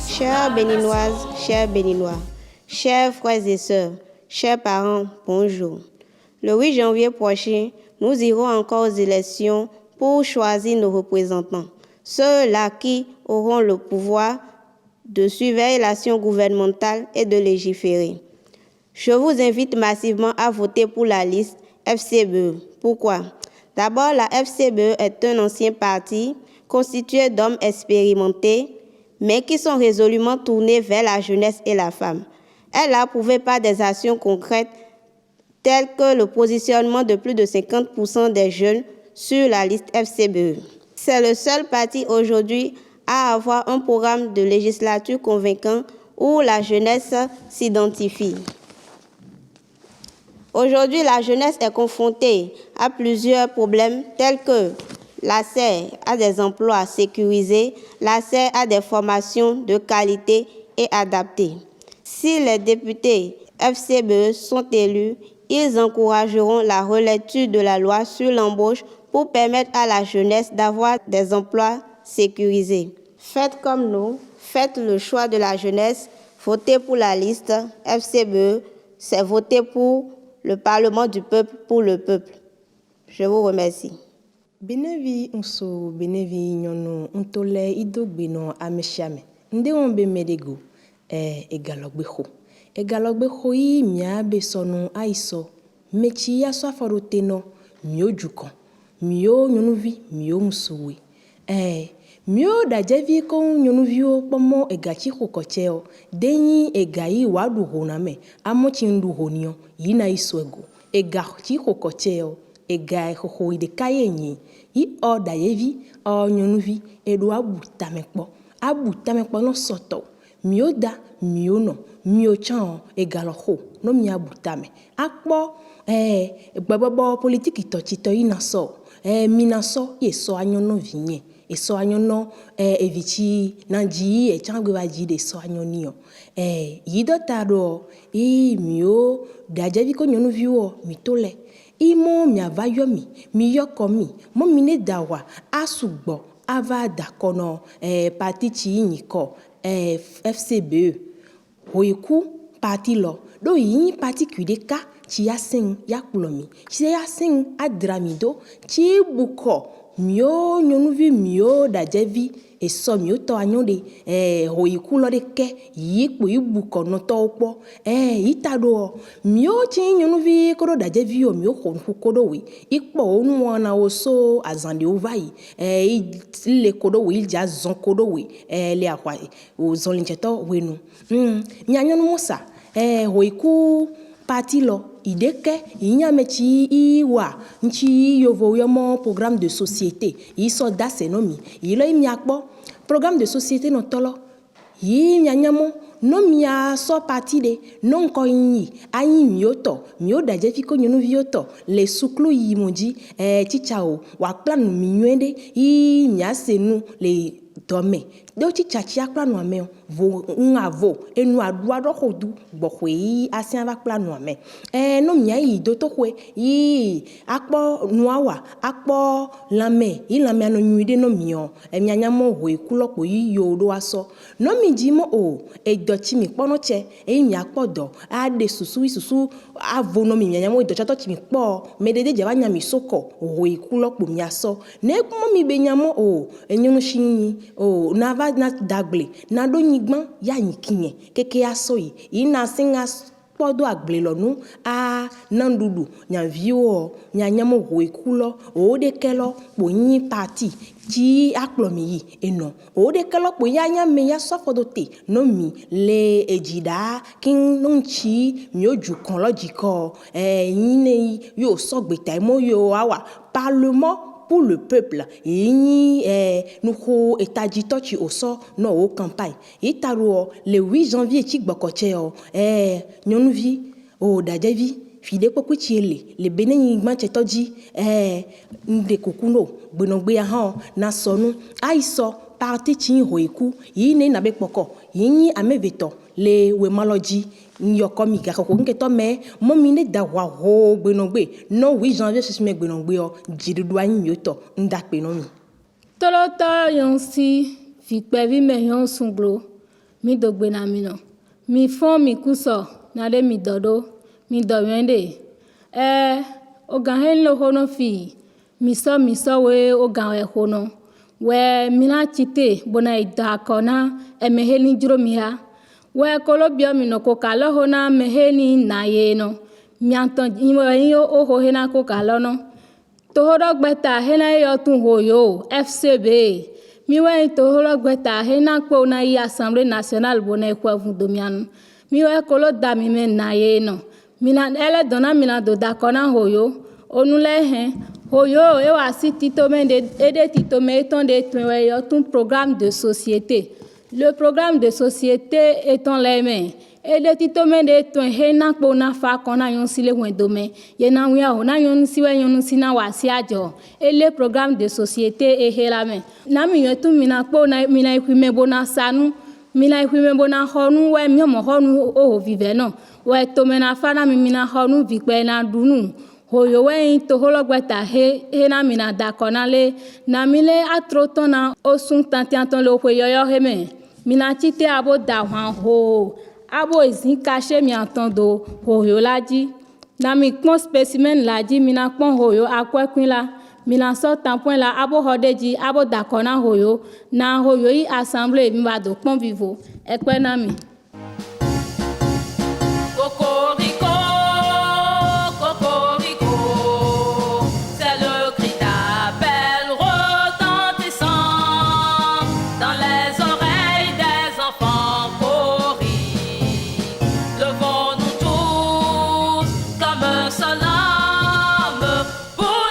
Chères Béninoises, chers Béninois, chers frères et sœurs, chers parents, bonjour. Le 8 janvier prochain, nous irons encore aux élections pour choisir nos représentants, ceux-là qui auront le pouvoir de surveiller l'action gouvernementale et de légiférer. Je vous invite massivement à voter pour la liste FCBE. Pourquoi? D'abord, la FCBE est un ancien parti constitué d'hommes expérimentés, mais qui sont résolument tournés vers la jeunesse et la femme. Elle a prouvé par des actions concrètes telles que le positionnement de plus de 50% des jeunes sur la liste FCBE. C'est le seul parti aujourd'hui à avoir un programme de législature convaincant où la jeunesse s'identifie. Aujourd'hui, la jeunesse est confrontée à plusieurs problèmes tels que l'accès à des emplois sécurisés, l'accès à des formations de qualité et adaptées. Si les députés FCBE sont élus, ils encourageront la relecture de la loi sur l'embauche pour permettre à la jeunesse d'avoir des emplois sécurisés. Faites comme nous, faites le choix de la jeunesse, votez pour la liste FCBE, c'est voter pour le Parlement du peuple pour le peuple. Je vous remercie. Benevi unso benevi nyono untole idogbe no ameshame nde won be medego egalogbe ho yi mia be sonu aiso mechi ya so aforote no miojuko mio nyonuvi mio musuwe mio dajevi ko nyonuvi o pomo egachi kokocheo denyi egayi wadu honame amochi ndu honio yina iswego egachi kokocheo ega xoxo ɖeka ye nyi yi ɔ dayevi ɔ nyɔnuvi eɖo abu tamekpɔ no sɔtɔ mio da mio no mio tsã egalɔ xo no mia bu tame akpɔ gbɛbɔbɔ politiki tɔtsitɔ yi na sɔ mina sɔ ye sɔ anyɔnɔvi nye esɔ anyɔnɔ evitsi na dzi etsã gbe va dzi de sɔ anyɔni o yi dɔ ta ɖo yi mio dadzevi ko nyɔnuviwo mi to le imo miava yɔ mi yɔ kɔ mi mo mi ne da wa asugbɔ ava dakɔnɔ parti tsi yi nyikɔ FCBE hoiku parti lɔ ɖo yi nyi parti kui ɖeka tsi ya sing ya kplɔ mi tsi ya sing adra mi do tsi bukɔ mio nyɔnuvi mio dadzevi esɔ mio tɔ anyo de hoiku lɔ de ke yi kpo yi bukɔ nɔtɔwo kpɔ yi ta ɖo mio tsi nyɔnuvi ko ɖo dadzevi o mio xɔ nuƒu ko ɖo we ikpɔ wo nuwɔna wo so azã de wo va yi le ko ɖo we yi dza zɔn ko ɖo we le axɔ o zɔlitsɛtɔ we nu nyanyɔnu mosa hoiku parti lɔ ideke inyameti iwa nchi yovo yomo programme de société iso dase no mi ilo imiakpo programme de société no tolo yi nyanyamo no mia so parti de no nko yin ayin mioto mio daje fiko nyonu vioto le suklu yi moji chichao wa plan mi nwende yi mia senu le dome de o chichachi akpla no ame vo ngavo enu adua do hodu gbohwe yi asian va kpla no ame no mia yi do to hwe yi akpo nuawa akpo lame yi lame no nyuide no mio mia nyamo hwe kulopo yi yo do aso no mi jimo o edochi mi kpo no che mi akpo do ade susu avo no mi mia nyamo edochi to chi mi kpo medede je ba nya mi soko hwe kulopo mi aso ne mo mi be nyamo o enyunu shinyi o na va na dagle na do nyigban ya nyikinye keke aso yi ina singa kpodo agble lo nu a nandudu nya viwo nya nyamo hoikulo o de kelo po nyi party ji akplomi yi eno o de kelo po ya nya me ya sofodote no mi le ejida kin nunchi mi oju kan logiko yin ne yo sogbeta mo yo awa parlement pour le peuple yini nuko etajito chi oso no o campagne itaruo le 8 janvier chi gbokoche o nyonuvi o dajevi fide poku chi le benin gbanche toji nde kokuno gbenogbe han na sonu aiso parti chi hoiku yini na be poko yini ameveto le we maloji nyoko mi ga ko nketo me mo mi ne da wa ho gbenogbe no 8 janvier se me gbenogbe o jidudu anyi mi oto ndakpe no mi toloto yonsi fi pevi me yon sunglo mi dogbe na mi no mi fon mi kuso na de mi dodo mi do wende o gan hen lo hono fi mi so we o gan we hono we mi na chite bona ida kona e me heli juro mi ha we kolobio mi no ko kalo hona me heli na ye no mi anton yo o ho hena ko kalo no to hodo gbeta hena yo tun ho yo FCB mi we to hodo gbeta hena ko na yi assemblée nationale bona ko vu domian mi we kolo da mi me na ye no mi na ele dona mi na do da kona ho yo onule he hoyo e wa si titome de ede titome ton de twe yo ton programme de société. Le programme de société étant les mains et de titome de twe he na po na fa kona yon si le wen dome ye na wi a na yon si we yon si na wa si ajo et le programme de société e he la main na mi yo tu mi na po na mi na ikwi me bona sanu mi na ikwi me bona honu we mi mo honu o vive no we to me na fa na mi na honu vi pe na dunu hoyo we to hologbeta he na mina dakona le na mile atroton na osun tantianton lo hwe yoyo heme mina chite abo da hwan ho abo izin kache mi antondo hoyo laji na mi pon specimen laji mina pon hoyo akwekwin la mina so tampon la abo hodeji abo dakona hoyo na hoyo yi assemblée mi ba do pon vivo ekwe na mi Levons-nous tous comme un seul homme pour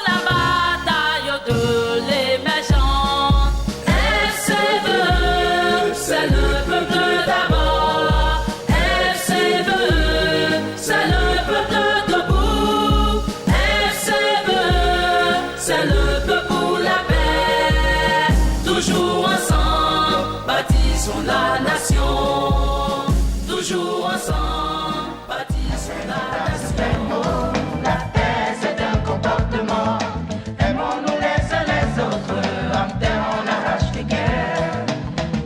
toujours ensemble, bâtissons la nation. La paix c'est un comportement, aimons-nous les uns les autres, en terre on arrache les guerres.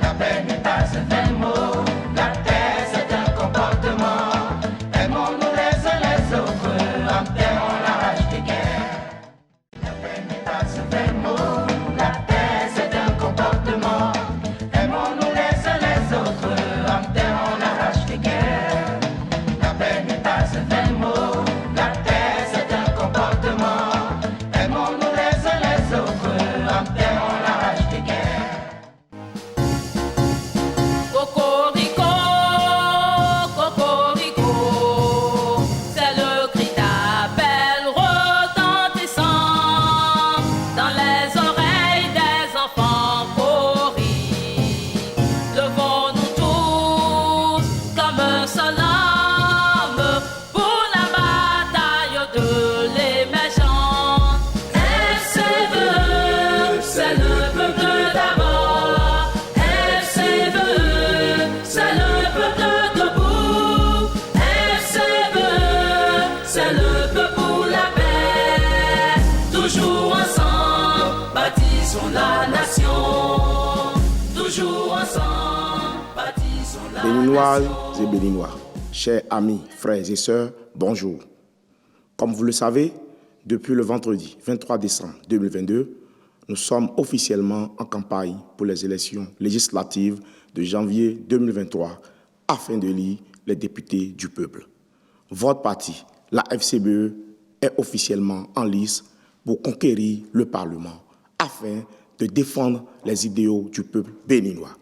La paix n'est pas un vain mot, la paix c'est un comportement, aimons-nous les uns les autres, en terre on arrache les guerres. La paix n'est pas un vain mot, la paix c'est un comportement, aimons-nous les uns les autres, en terre on arrache les guerres. La paix n'est pas un vain mot, la paix c'est un comportement, aimons-nous les uns les autres, en terre on arrache les guerres. Cocorico, cocorico, c'est le cri d'appel retentissant dans les oreilles des enfants coriques. Levons-nous tous comme un seul homme pour la bataille de l'émergence. FCVE, c'est le peuple d'abord. FCVE, c'est le peuple debout. FCVE, c'est le peuple pour la paix. Toujours ensemble, bâtissons la nation. Toujours ensemble, bâtissons la Béninoises et Béninois, chers amis, frères et sœurs, bonjour. Comme vous le savez, depuis le vendredi 23 décembre 2022, nous sommes officiellement en campagne pour les élections législatives de janvier 2023 afin d'élire les députés du peuple. Votre parti, la FCBE, est officiellement en lice pour conquérir le Parlement afin de défendre les idéaux du peuple béninois.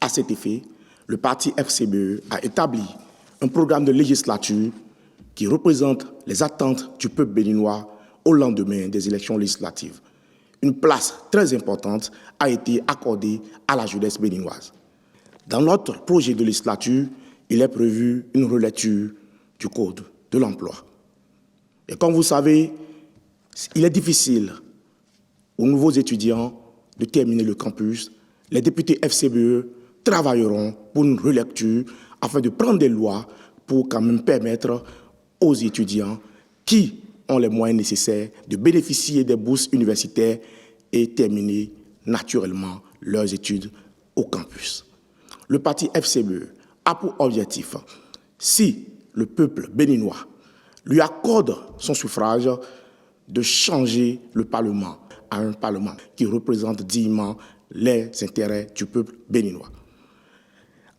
À cet effet, le parti FCBE a établi un programme de législature qui représente les attentes du peuple béninois au lendemain des élections législatives. Une place très importante a été accordée à la jeunesse béninoise. Dans notre projet de législature, il est prévu une relecture du Code de l'emploi. Et comme vous savez, il est difficile aux nouveaux étudiants de terminer le campus. Les députés FCBE travailleront pour une relecture afin de prendre des lois pour quand même permettre aux étudiants qui ont les moyens nécessaires de bénéficier des bourses universitaires et terminer naturellement leurs études au campus. Le parti FCBE a pour objectif, si le peuple béninois lui accorde son suffrage, de changer le Parlement à un Parlement qui représente dignement les intérêts du peuple béninois.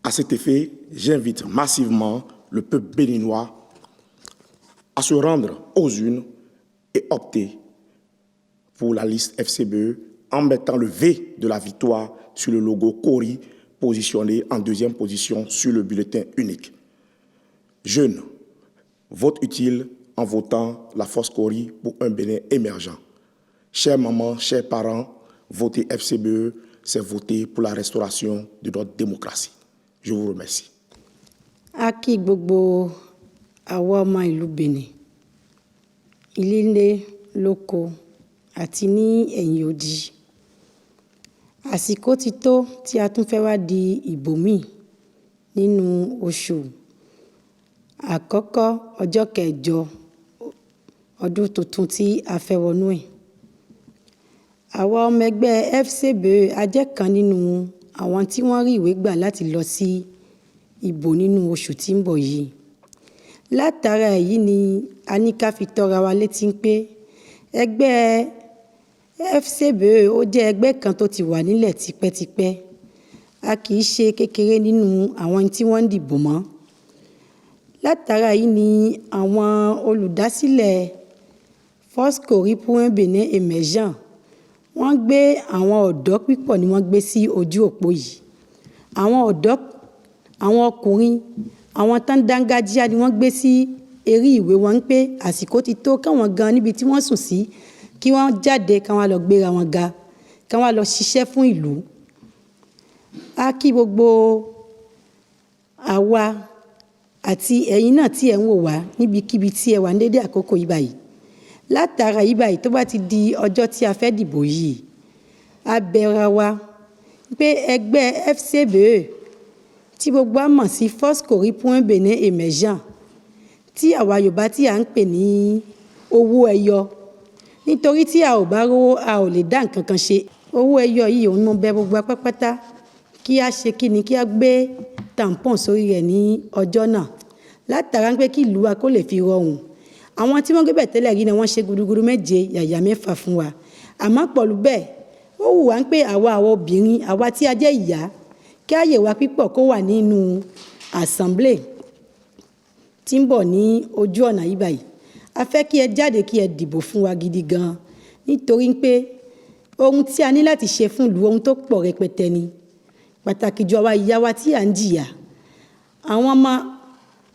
À cet effet, j'invite massivement le peuple béninois à se rendre aux urnes et opter pour la liste FCBE en mettant le V de la victoire sur le logo Cori, positionné en deuxième position sur le bulletin unique. Jeunes, vote utile en votant la force Cori pour un Bénin émergent. Chères mamans, chers parents, voter FCBE, c'est voter pour la restauration de notre démocratie. Je vous remercie. Aki gbogbo àwa ọmọ ìlú Benin, ilé lóko àti ní ẹ̀yìn odi. Àsìkò ti tó tí a tún fẹ́ wá di ìbò míì nínú oṣù àkọ́kọ́ ọjọ́ kẹjọ ọdún tuntun tí a fẹ́ wọnú ẹ̀. Àwa ọmọ ẹgbẹ́ FCBE a jẹ́ kan nínú àwọn tí wọ́n rí ìwé gbà láti lọ sí ìbò nínú oṣù tí ń bọ̀ yìí. Látara èyí ni a ní ká fi tọ́ra wa létí pé ẹgbẹ́ FCBE ó jẹ́ ẹgbẹ́ kan tó ti wà nílẹ̀ tipẹ́tipẹ́. A kì í ṣe kékeré nínú àwọn tí wọ́n ń dìbò mọ́. Látara yìí ni àwọn olùdásílẹ̀ Force Cori pour un Bénin émergent wọ́n gbé àwọn ọ̀dọ́ pípọ̀ ni wọ́n gbé sí ojú òpó yìí. Àwọn ọ̀dọ́, àwọn ọkùnrin, àwọn tán dángájíá ni wọ́n gbé sí eré ìwé wọn ń pé àsìkò ti tó káwọn gan níbi tí wọ́n sùn sí kí wọ́n jáde káwọn lọ gbéra wọn ga káwọn lọ ṣiṣẹ́ fún ìlú. A kí gbogbo àwa àti ẹ̀yin náà tí ẹ̀ ń wò wá níbikíbi tí ẹ wà ní dédé àkókò yìí báyìí. Látara yìí báyìí tó bá ti di ọjọ́ tí a fẹ́ dìbò yìí, a bẹ̀rẹ̀ wa pé ẹgbẹ́ FCBE tí gbogbo á mọ̀ sí Foscori pour un Bénin émergent tí àwa Yorùbá tí à ń pè ní owó ẹyọ nítorí tí a ò bá rówó a ò lè dá nǹkan kan ṣe. Owó ẹyọ yìí òun mọ bẹ gbogbo apápátá kí a ṣe kí ni kí a gbé tampon sórí rẹ̀ ní ọjọ́ náà látara pé kí ìlú wa kó lè fi rọrùn. Àwọn tí wọ́n gbé bẹ̀ tẹ́lẹ̀ rí ni wọ́n ṣe gudugudu méje yàyà mẹ́fà fún wa àmọ́ pọ̀lú bẹ́ẹ̀ ó wù wá pé àwa obìnrin àwa tí a jẹ́ ìyá kí ààyè wa pípọ̀ kó wà nínú assemblée tí ń bọ̀ ní ojú ọ̀nà yìí báyìí. A fẹ́ kí ẹ jáde kí ẹ dìbò fún wa gidi gan nítorí pé ohun tí a ní láti ṣe fún ìlú ohun tó pọ̀ rẹpẹtẹ ni pàtàkì jù àwa ìyá wa tí à ń jìyà. Àwọn ọmọ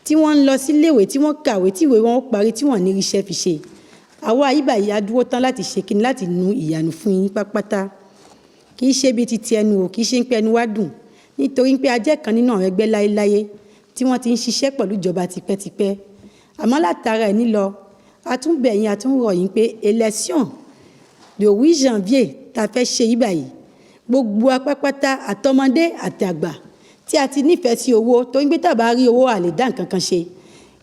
tí wọ́n ń lọ síléèwé tí wọ́n kàwé tí ìwé wọn parí tí wọ́n ní iṣẹ́ fi ṣe. Àwa yìí báyìí a dúró tán láti ṣe kí ni láti nu ìyànú fún yín pápátá. Kì í ṣe bí ti ti ẹnu o kì í ṣe pé ẹnu wá dùn nítorí pé a jẹ́ kan nínú àwọn ẹgbẹ́ láéláé tí wọ́n ti ń ṣiṣẹ́ pẹ̀lú ìjọba tipẹ́tipẹ́. Àmọ́ látara ẹ̀ nílọ a tún bẹ̀ yín a tún rọ̀ yín pé élection de 8 janvier tá fẹ́ ṣe yìí báyìí gbogbo apápátá àtọmọdé àtàgbà tí a ti nífẹ̀ẹ́ sí owó torí pé tàbá rí owó a lè dá nǹkan kan ṣe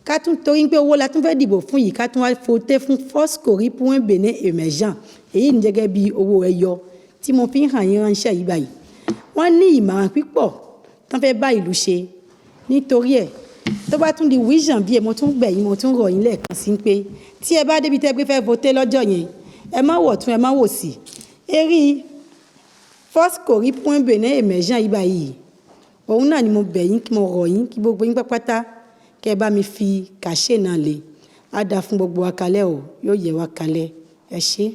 ká tún torí pé owó la tún fẹ́ dìbò fún yìí ká tún wá voté fún Foscori pour un Bénin émergent èyí ní gẹ́gẹ́ bí owó ẹyọ tí mo fi ń hàn yín ránṣẹ́ yìí báyìí. Wọ́n ní ìmọ̀ràn pípọ̀ tán fẹ́ bá ìlú ṣe nítorí ẹ̀ tó bá tún di 8 janvier mo tún gbẹ̀ yín mo tún rọ̀ yín lẹ́ẹ̀kan sí pé tí ẹ bá débi tẹ́ gbé fẹ́ voté lọ́jọ́ yẹn ẹ má wọ̀ tún ẹ má wò sí eré Foscori pour un Bénin émergent yìí báyìí òun náà ni mo bẹ̀ yín kí mo rọ̀ yín kí gbogbo yín pápátá kẹ́ ẹ bá mi fi kàṣe náà lé á dáa fún gbogbo wa kalẹ̀ o yóò yẹ wa kalẹ̀ ẹ ṣé.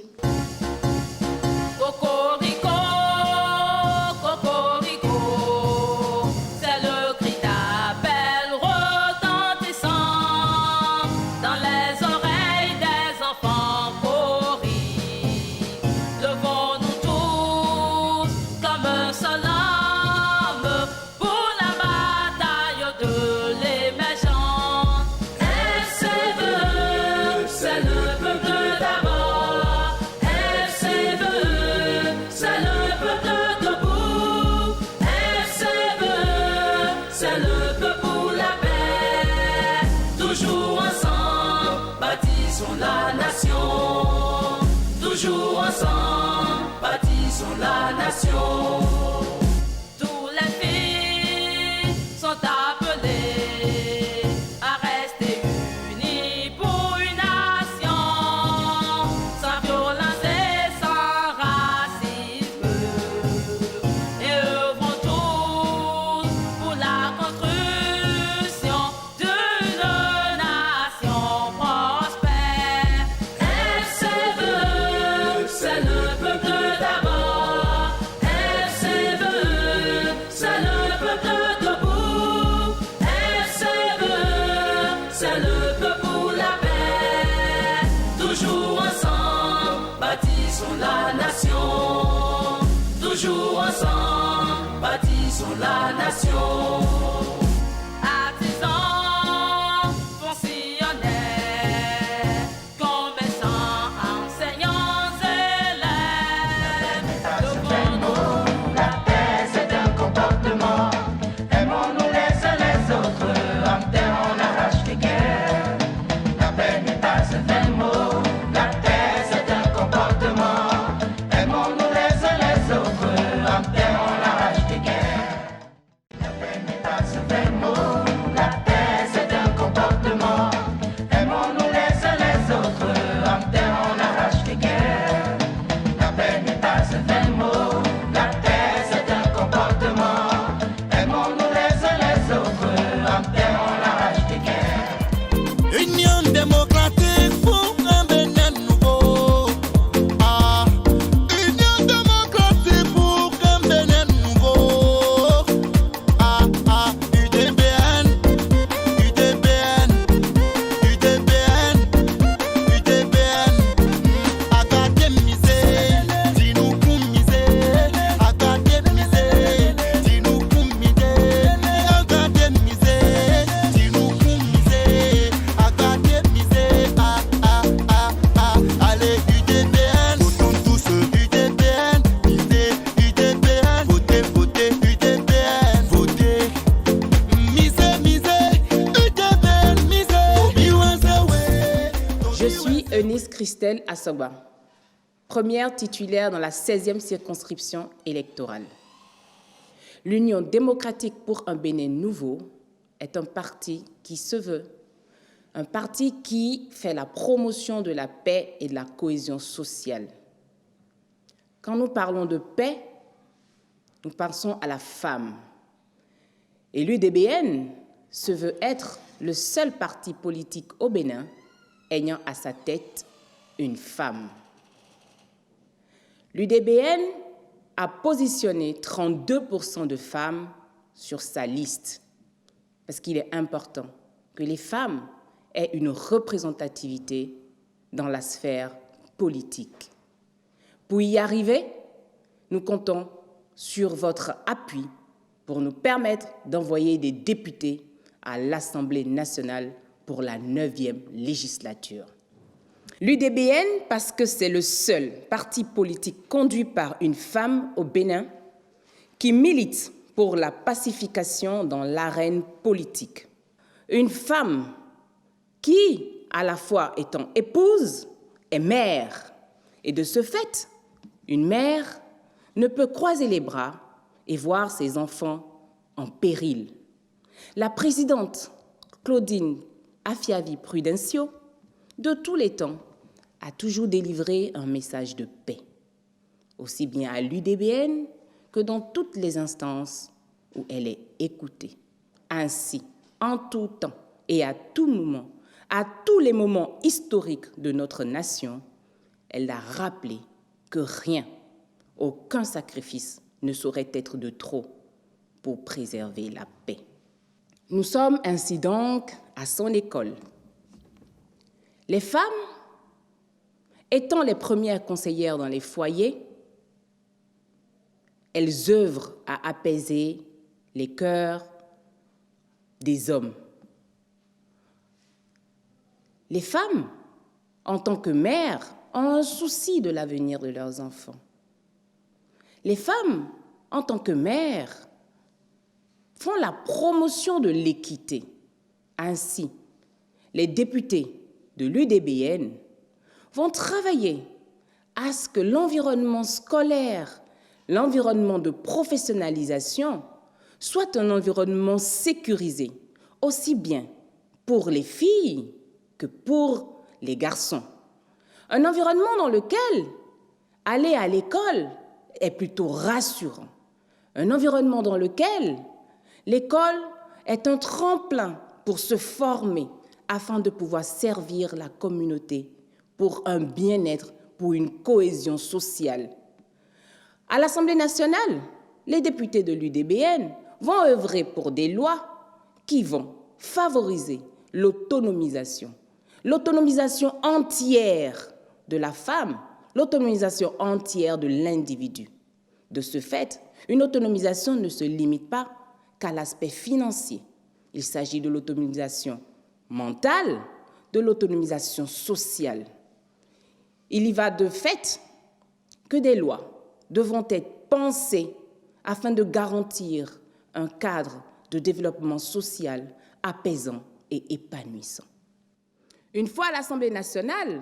Toujours ensemble, bâtissons la nation. Tous les filles sont appelées à rester unis pour une nation, sans violence et sans racisme. Et œuvrons tous pour la construction d'une nation prospère. C'est le peuple d'abord, FCE, c'est le peuple debout, FCE, c'est le peuple pour la paix. Toujours ensemble, bâtissons la nation. Toujours ensemble, bâtissons la nation. That's Miss Christelle Assoba, première titulaire dans la 16e circonscription électorale. L'Union démocratique pour un Bénin nouveau est un parti qui se veut, un parti qui fait la promotion de la paix et de la cohésion sociale. Quand nous parlons de paix, nous pensons à la femme. Et l'UDBN se veut être le seul parti politique au Bénin ayant à sa tête une femme. L'UDBN a positionné 32% de femmes sur sa liste parce qu'il est important que les femmes aient une représentativité dans la sphère politique. Pour y arriver, nous comptons sur votre appui pour nous permettre d'envoyer des députés à l'Assemblée nationale pour la 9e législature. L'UDBN, parce que c'est le seul parti politique conduit par une femme au Bénin qui milite pour la pacification dans l'arène politique. Une femme qui, à la fois étant épouse, est mère. Et de ce fait, une mère ne peut croiser les bras et voir ses enfants en péril. La présidente Claudine Afiavi Prudencio, de tous les temps, a toujours délivré un message de paix, aussi bien à l'UDBN que dans toutes les instances où elle est écoutée. Ainsi, en tout temps et à tout moment, à tous les moments historiques de notre nation, elle a rappelé que rien, aucun sacrifice ne saurait être de trop pour préserver la paix. Nous sommes ainsi donc à son école. Les femmes, étant les premières conseillères dans les foyers, elles œuvrent à apaiser les cœurs des hommes. Les femmes, en tant que mères, ont un souci de l'avenir de leurs enfants. Les femmes, en tant que mères, font la promotion de l'équité. Ainsi, les députés de l'UDBN vont travailler à ce que l'environnement scolaire, l'environnement de professionnalisation, soit un environnement sécurisé, aussi bien pour les filles que pour les garçons. Un environnement dans lequel aller à l'école est plutôt rassurant. Un environnement dans lequel l'école est un tremplin pour se former afin de pouvoir servir la communauté pour un bien-être, pour une cohésion sociale. À l'Assemblée nationale, les députés de l'UDBN vont œuvrer pour des lois qui vont favoriser l'autonomisation entière de la femme, l'autonomisation entière de l'individu. De ce fait, une autonomisation ne se limite pas qu'à l'aspect financier. Il s'agit de l'autonomisation mentale, de l'autonomisation sociale. Il y va de fait que des lois devront être pensées afin de garantir un cadre de développement social apaisant et épanouissant. Une fois à l'Assemblée nationale,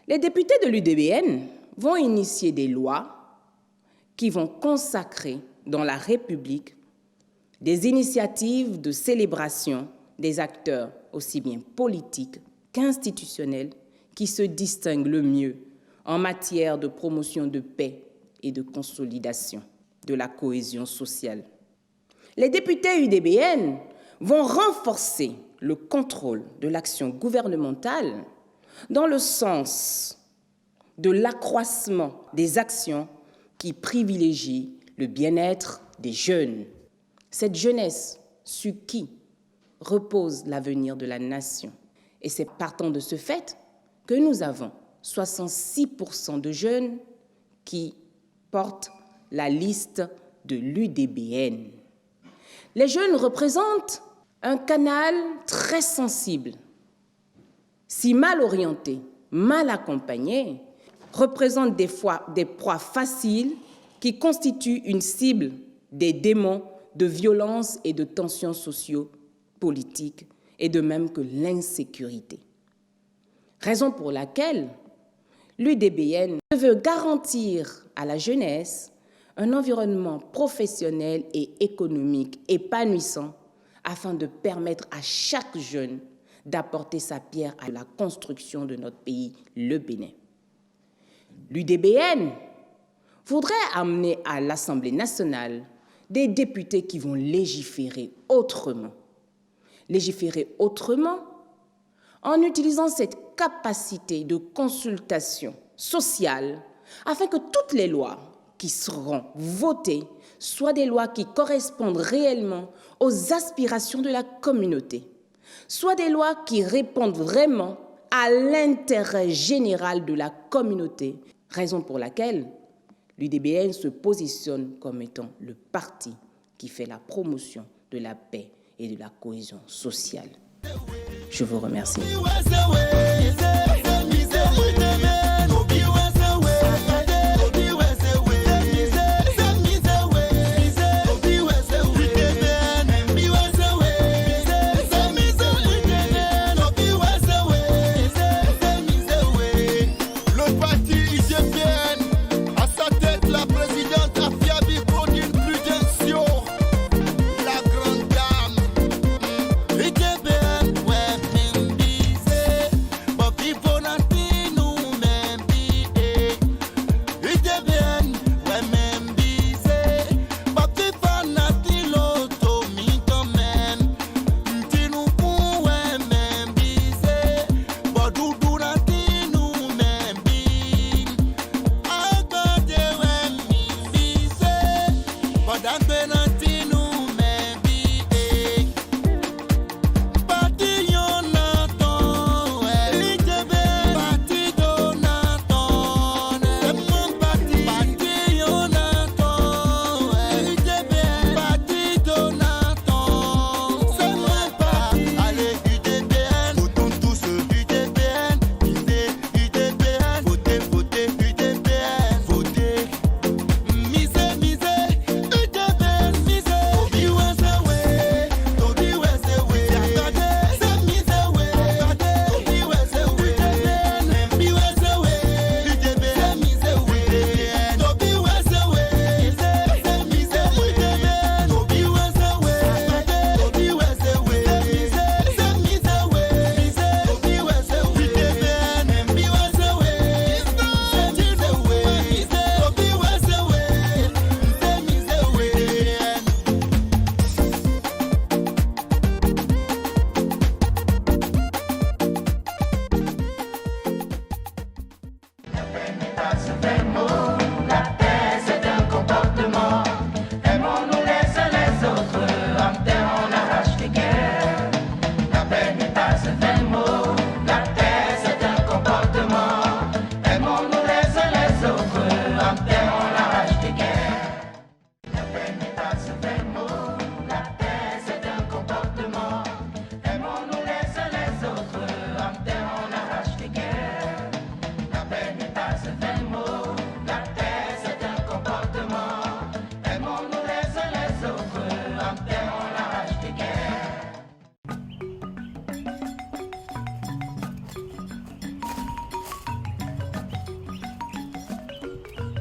les députés de l'UDBN vont initier des lois qui vont consacrer dans la République des initiatives de célébration des acteurs aussi bien politiques qu'institutionnels qui se distinguent le mieux en matière de promotion de paix et de consolidation de la cohésion sociale. Les députés UDBN vont renforcer le contrôle de l'action gouvernementale dans le sens de l'accroissement des actions qui privilégient le bien-être des jeunes. Cette jeunesse sur qui repose l'avenir de la nation. Et c'est partant de ce fait que nous avons 66% de jeunes qui portent la liste de l'UDBN. Les jeunes représentent un canal très sensible. Si mal orientés, mal accompagnés, représentent des fois des proies faciles qui constituent une cible des démons de violence et de tensions socio-politiques, et de même que l'insécurité. Raison pour laquelle l'UDBN veut garantir à la jeunesse un environnement professionnel et économique épanouissant afin de permettre à chaque jeune d'apporter sa pierre à la construction de notre pays, le Bénin. L'UDBN voudrait amener à l'Assemblée nationale des députés qui vont légiférer autrement. Légiférer autrement en utilisant cette capacité de consultation sociale afin que toutes les lois qui seront votées soient des lois qui correspondent réellement aux aspirations de la communauté, soient des lois qui répondent vraiment à l'intérêt général de la communauté, raison pour laquelle l'UDBN se positionne comme étant le parti qui fait la promotion de la paix et de la cohésion sociale. Je vous remercie.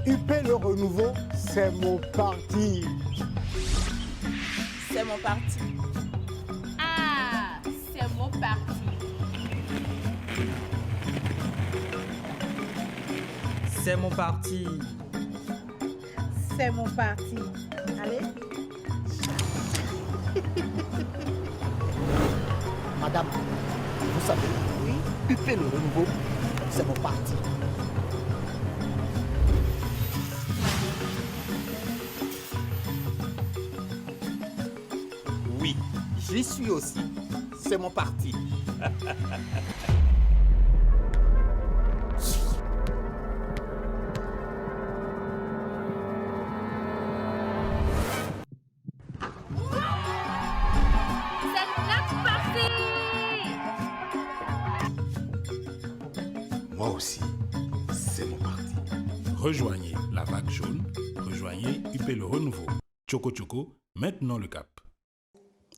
UP Le Renouveau, c'est mon parti. C'est mon parti. Ah, c'est mon parti. C'est mon parti. C'est mon parti. Allez. Madame, vous savez, oui, UP Le Renouveau, c'est mon parti. Oui, j'y suis aussi. C'est mon parti. Moi aussi, c'est mon parti. Rejoignez la vague jaune, rejoignez UP Le Renouveau. Choco Choco, maintenant le cap.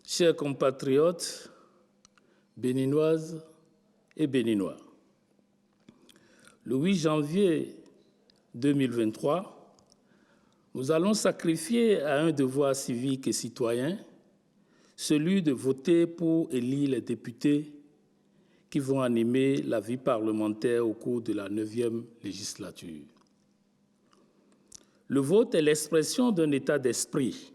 Chers compatriotes béninoises et béninois, le 8 janvier 2023, nous allons sacrifier à un devoir civique et citoyen, celui de voter pour élire les députés qui vont animer la vie parlementaire au cours de la 9e législature. Le vote est l'expression d'un état d'esprit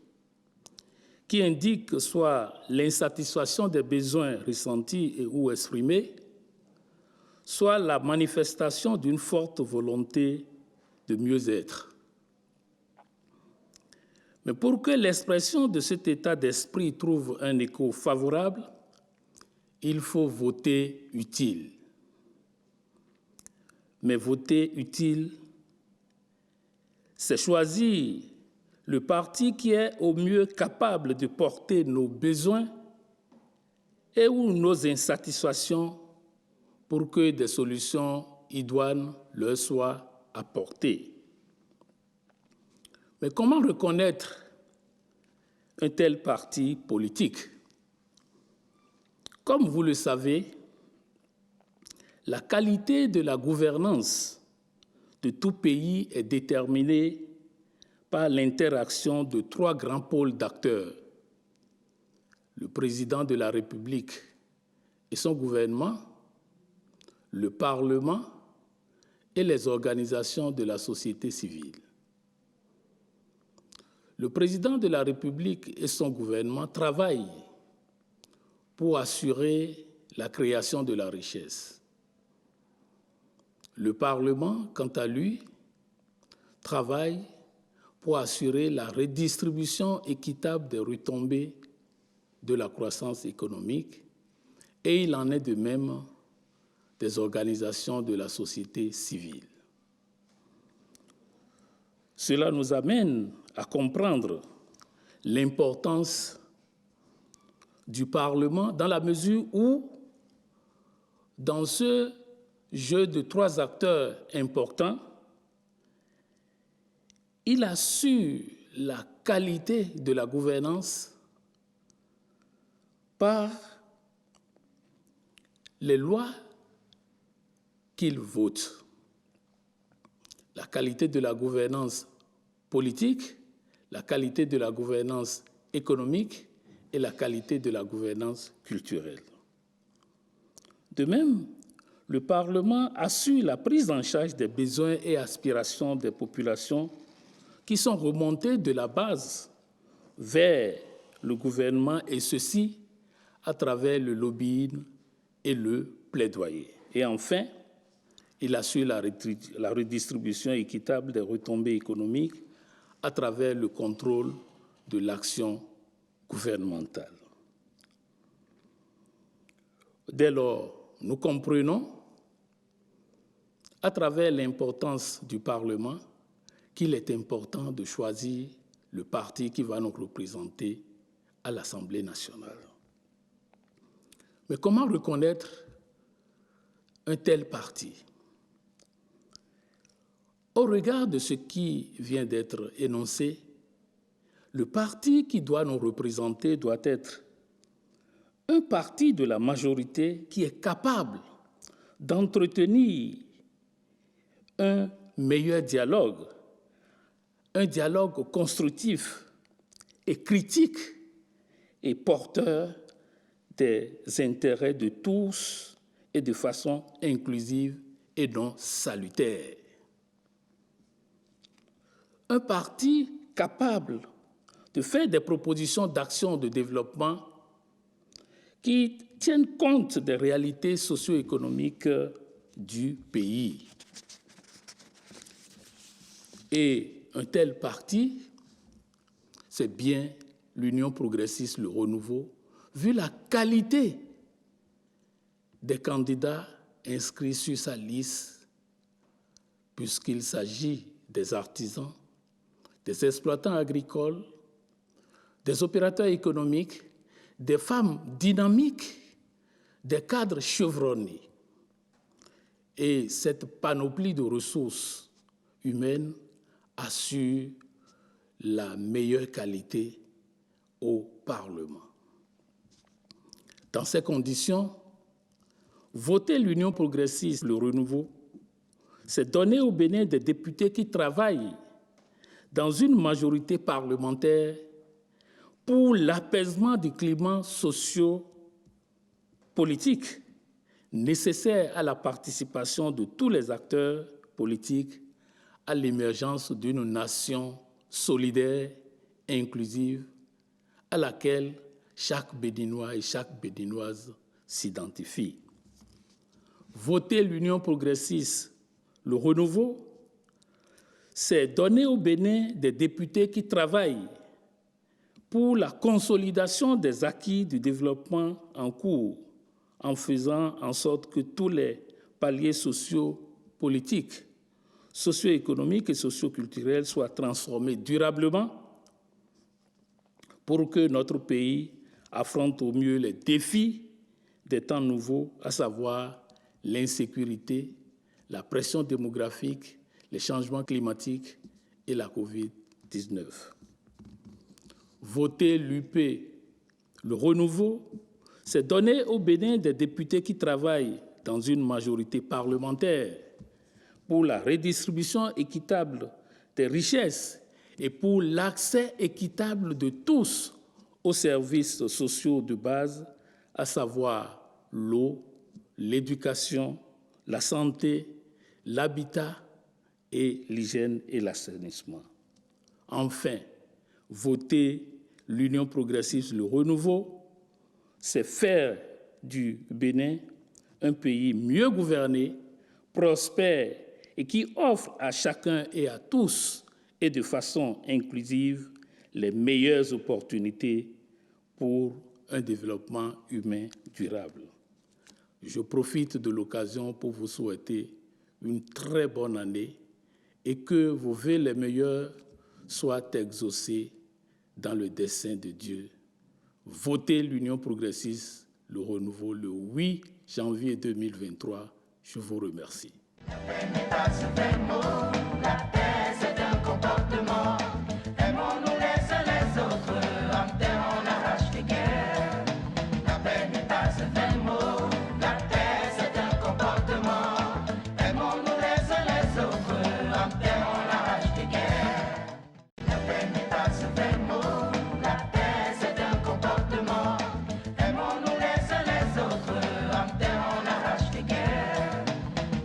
qui indique soit l'insatisfaction des besoins ressentis et ou exprimés, soit la manifestation d'une forte volonté de mieux-être. Mais pour que l'expression de cet état d'esprit trouve un écho favorable, il faut voter utile. Mais voter utile, c'est choisir le parti qui est au mieux capable de porter nos besoins et ou nos insatisfactions pour que des solutions idoines leur soient apportées. Mais comment reconnaître un tel parti politique? Comme vous le savez, la qualité de la gouvernance de tout pays est déterminée par l'interaction de 3 grands pôles d'acteurs: le président de la République et son gouvernement, le Parlement et les organisations de la société civile. Le président de la République et son gouvernement travaillent pour assurer la création de la richesse. Le Parlement, quant à lui, travaille pour assurer la redistribution équitable des retombées de la croissance économique, et il en est de même des organisations de la société civile. Cela nous amène à comprendre l'importance du Parlement dans la mesure où, dans ce jeu de 3 acteurs importants, il assure la qualité de la gouvernance par les lois qu'il vote. La qualité de la gouvernance politique, la qualité de la gouvernance économique et la qualité de la gouvernance culturelle. De même, le Parlement assure la prise en charge des besoins et aspirations des populations qui sont remontés de la base vers le gouvernement, et ceci à travers le lobbying et le plaidoyer. Et enfin, il assure la redistribution équitable des retombées économiques à travers le contrôle de l'action gouvernementale. Dès lors, nous comprenons, à travers l'importance du Parlement, qu'il est important de choisir le parti qui va nous représenter à l'Assemblée nationale. Mais comment reconnaître un tel parti? Au regard de ce qui vient d'être énoncé, le parti qui doit nous représenter doit être un parti de la majorité qui est capable d'entretenir un meilleur dialogue, un dialogue constructif et critique et porteur des intérêts de tous et de façon inclusive et non salutaire. Un parti capable de faire des propositions d'action de développement qui tiennent compte des réalités socio-économiques du pays. Et un tel parti, c'est bien l'Union progressiste, le Renouveau, vu la qualité des candidats inscrits sur sa liste, puisqu'il s'agit des artisans, des exploitants agricoles, des opérateurs économiques, des femmes dynamiques, des cadres chevronnés. Et cette panoplie de ressources humaines assure la meilleure qualité au Parlement. Dans ces conditions, voter l'Union progressiste, le Renouveau, c'est donner au Bénin des députés qui travaillent dans une majorité parlementaire pour l'apaisement du climat socio-politique nécessaire à la participation de tous les acteurs politiques à l'émergence d'une nation solidaire et inclusive à laquelle chaque Béninois et chaque Béninoise s'identifie. Voter l'Union progressiste, le renouveau, c'est donner au Bénin des députés qui travaillent pour la consolidation des acquis du développement en cours, en faisant en sorte que tous les paliers socio-politiques, socio-économiques et socio-culturels soient transformés durablement pour que notre pays affronte au mieux les défis des temps nouveaux, à savoir l'insécurité, la pression démographique, les changements climatiques et la COVID-19. Voter l'UP, le renouveau, c'est donner au Bénin des députés qui travaillent dans une majorité parlementaire pour la redistribution équitable des richesses et pour l'accès équitable de tous aux services sociaux de base, à savoir l'eau, l'éducation, la santé, l'habitat et l'hygiène et l'assainissement. Enfin, voter l'Union progressiste, le renouveau, c'est faire du Bénin un pays mieux gouverné, prospère et qui offre à chacun et à tous et de façon inclusive les meilleures opportunités pour un développement humain durable. Je profite de l'occasion pour vous souhaiter une très bonne année et que vos vœux les meilleurs soient exaucés dans le dessein de Dieu. Votez l'Union progressiste, le renouveau, le 8 janvier 2023. Je vous remercie. La paix n'est pas un vain mot, la paix c'est un comportement. Aimons-nous les uns les autres, en terre on arrache les guerres. La paix n'est pas un vain mot, la paix c'est un comportement. Aimons-nous les uns les autres, en terre on arrache les guerres. La paix n'est pas un vain mot, la paix c'est un comportement. Aimons-nous les uns les autres, en terre on arrache les guerres.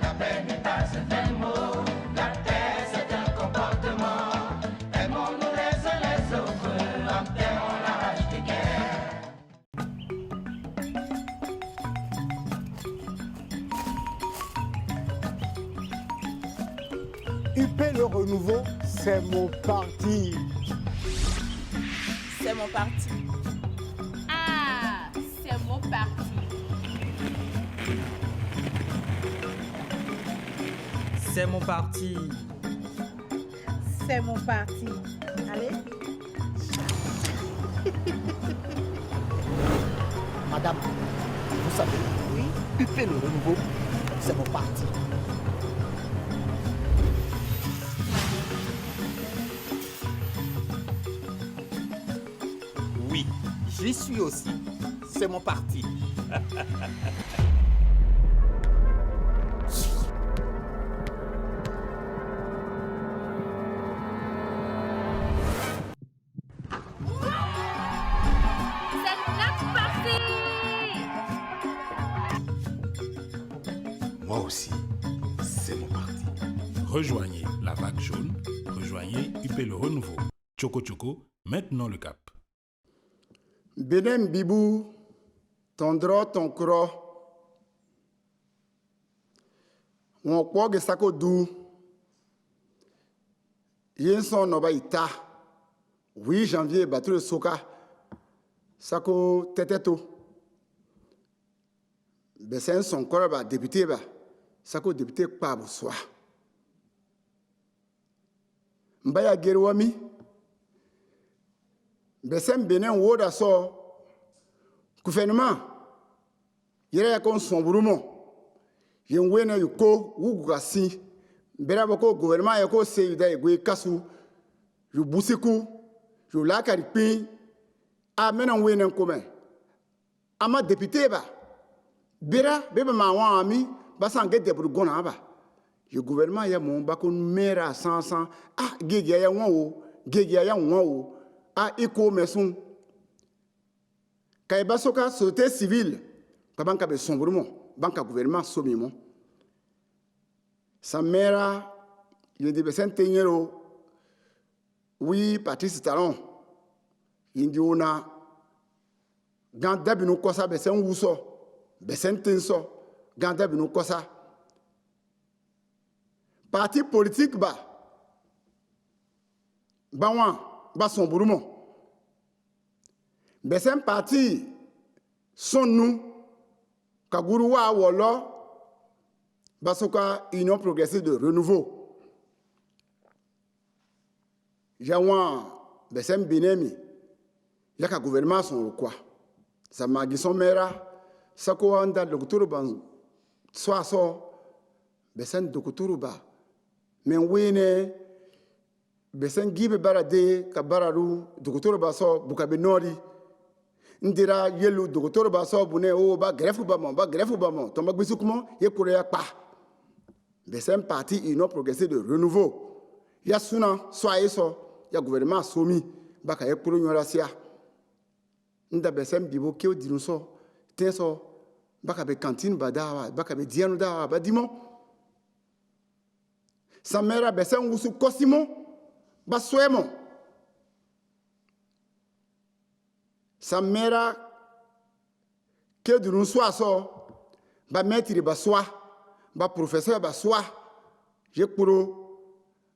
La paix n'est pas un vain mot, la paix c'est un comportement. Aimons-nous les uns les autres, en terre on arrache les guerres. UP le renouveau, c'est mon parti. C'est mon parti. Ah, c'est mon parti. C'est mon parti. C'est mon parti. Allez. Madame, vous savez, oui, UP le renouveau, c'est mon parti. Oui, j'y suis aussi. C'est mon parti. C'est notre parti. Moi aussi, c'est mon parti. Rejoignez la vague jaune, rejoignez UP le renouveau. Choco Choco, maintenant le cap. Bénin Bibou, ton droit, ton cro. On croit que ça ko dou. Yenson noba ita. 8 janvier, battu le soka. Ça ko teteto. Besen son corps ba député ba. Ça ko député pa bouswa. Mbaya gerwami. Besen Bénin woda so. Gouvernement. Yere ya kon son burumo. Yen wena yuko wugasi. Mbera boko gouvernement ya ko se yuda egwe kasu. Yu busiku. Yu lakari pi. A menan wena kome. Ama député ba. Bera beba ma wa ami basan ge debru gona ba. Le gouvernement ya mon bakon mera sans ah gege ya wan o gege ya wan o ah iko mesun kay basoka société civile ka banka be sombrement banka gouvernement somimo sa mera yindi be sentenyero oui Patrice Talon yindi ona gan dabinu kosa be sen wuso be sentenso gan dabinu kosa parti politique ba wan ba son burumo besen parti son nous kaguru wa wolo basoka union progressive de renouveau jawan besen binemi yaka gouvernement son quoi ça magi son mera sako anda docteur ban so besen docteur ba men wene besen gibe barade ka bararu docteur ba so bukabe nori ndira yelu docteur ba so bune o ba greffe ba mon to magbisu kuma ye korea pa besen parti union progressive de renouveau ya suna so ayeso ya gouvernement somi baka ye kuro nyorasia nda besen bibo ke odinu so tenso baka be cantine badawa baka be dianu dawa ba dimo sa mera besen wusu kosimo ba swemo sa mera ke dunu soa so ba maître ba soa ba professeur ba soa je kuro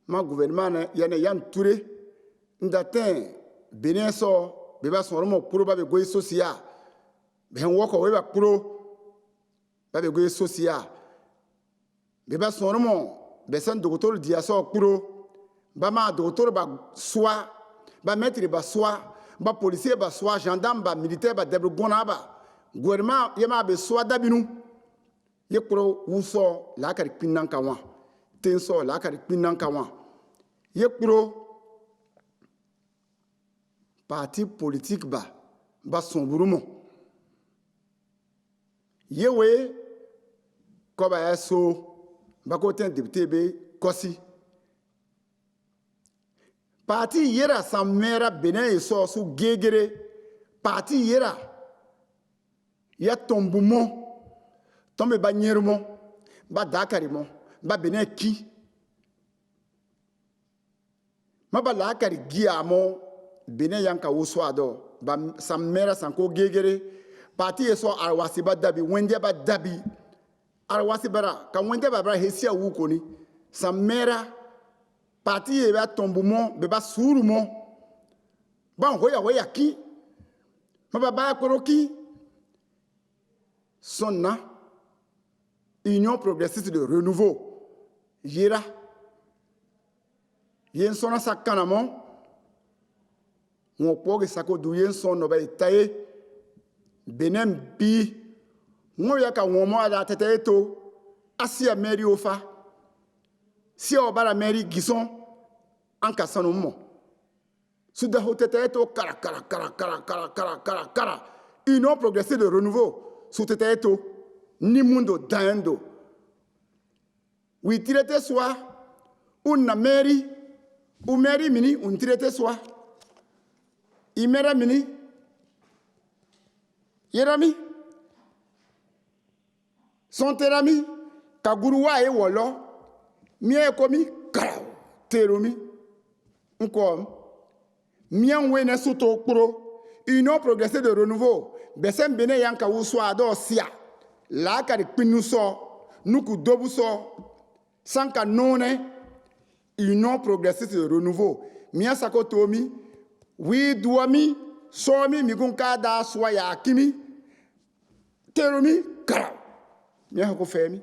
ma gouvernement yana yan touré ndatin benin so be ba son mo kuro ba be goyi social be woko we ba kuro ba be goyi social be ba son mo besen docteur diaso kuro ba ma docteur ba soa ba maître ba soa ba policier ba soa gendarme ba militaire ba debre gona ba gouvernement yema be soa dabinu ye kuro wuso la kar pinnan kawa tenso la kar pinnan kawa ye kuro parti politique ba son burumo yewe ko ba so bako ten député be kosi parti yera sa mera benin so su gegere parti yera ya tombumo tombe ba nyermo ba dakarimo ba benin ki ma ba la kari giamo benin yanka woso ado ba sa mera sanko gegere parti yeso arwasi ba dabi wende ba dabi arwasi bara ka wende babra hesia wukoni sa mera parti e ba tombumo be ba surumo ba hoya ki ma ba koroki sonna union progressiste de renouveau yera yen sonna sakanamo won poge sako du yen sonno ba itaye benem bi mo ya ka won mo ada tete eto asia meri ofa si o bara meri gison an ka sanu mo su da hotete eto kara union progressive de renouveau su tete eto ni mundo dando wi tirete soi una meri u meri mini un tirete soi imera mini yerami son terami kaguruwa e wolo mie komi kara teromi nko mien wene suto pro union progressive de renouveau besen bene yanka wuso ado sia la kari pinu so nuku dobu so sanka none union progressive de renouveau mien sako tomi wi duami somi migunka da swaya kimi teromi kara mien ko femi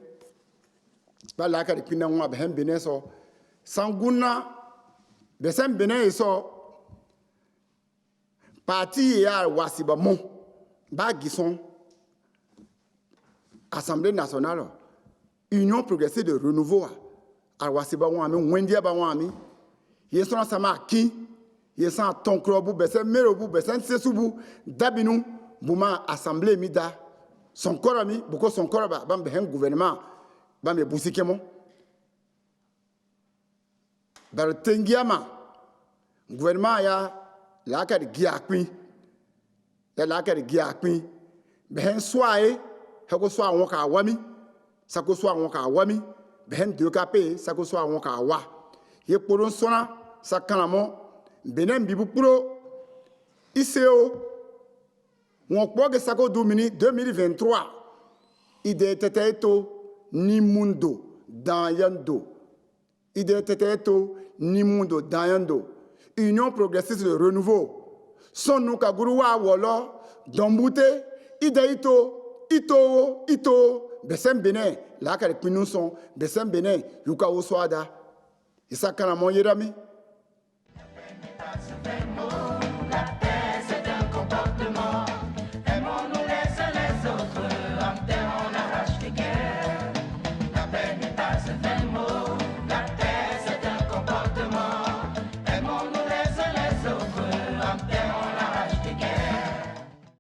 ba la kari pinu wa ben bene so sanguna besen bene so parti ya wasiba mon ba gison Assemblée nationale union progressive de renouveau a wasiba wami wendia ba wami yesona sama ki yesan tonkrobu besen merobu besen sesubu dabinu buma assemblée mida son korami boko son koroba bambe hen gouvernement bambe busikemo bar tengiama gouvernement ya la ka gia kwin ya la ka gia kwin behen soae ha ko soa won ka wami sa ko soa won ka wami behen de ka pe sa ko soa won ka wa ye poron sona sa kanamo benem bibu pro ICO won kpoge sa ko domini 2023 ide teteto ni mundo danyando ide teteto ni mundo danyando Union progressiste de renouveau son nou ka guru wa wolo dombute ide ito besem bene la ka pinun son besem bene yuka oswada isa kana mo yerami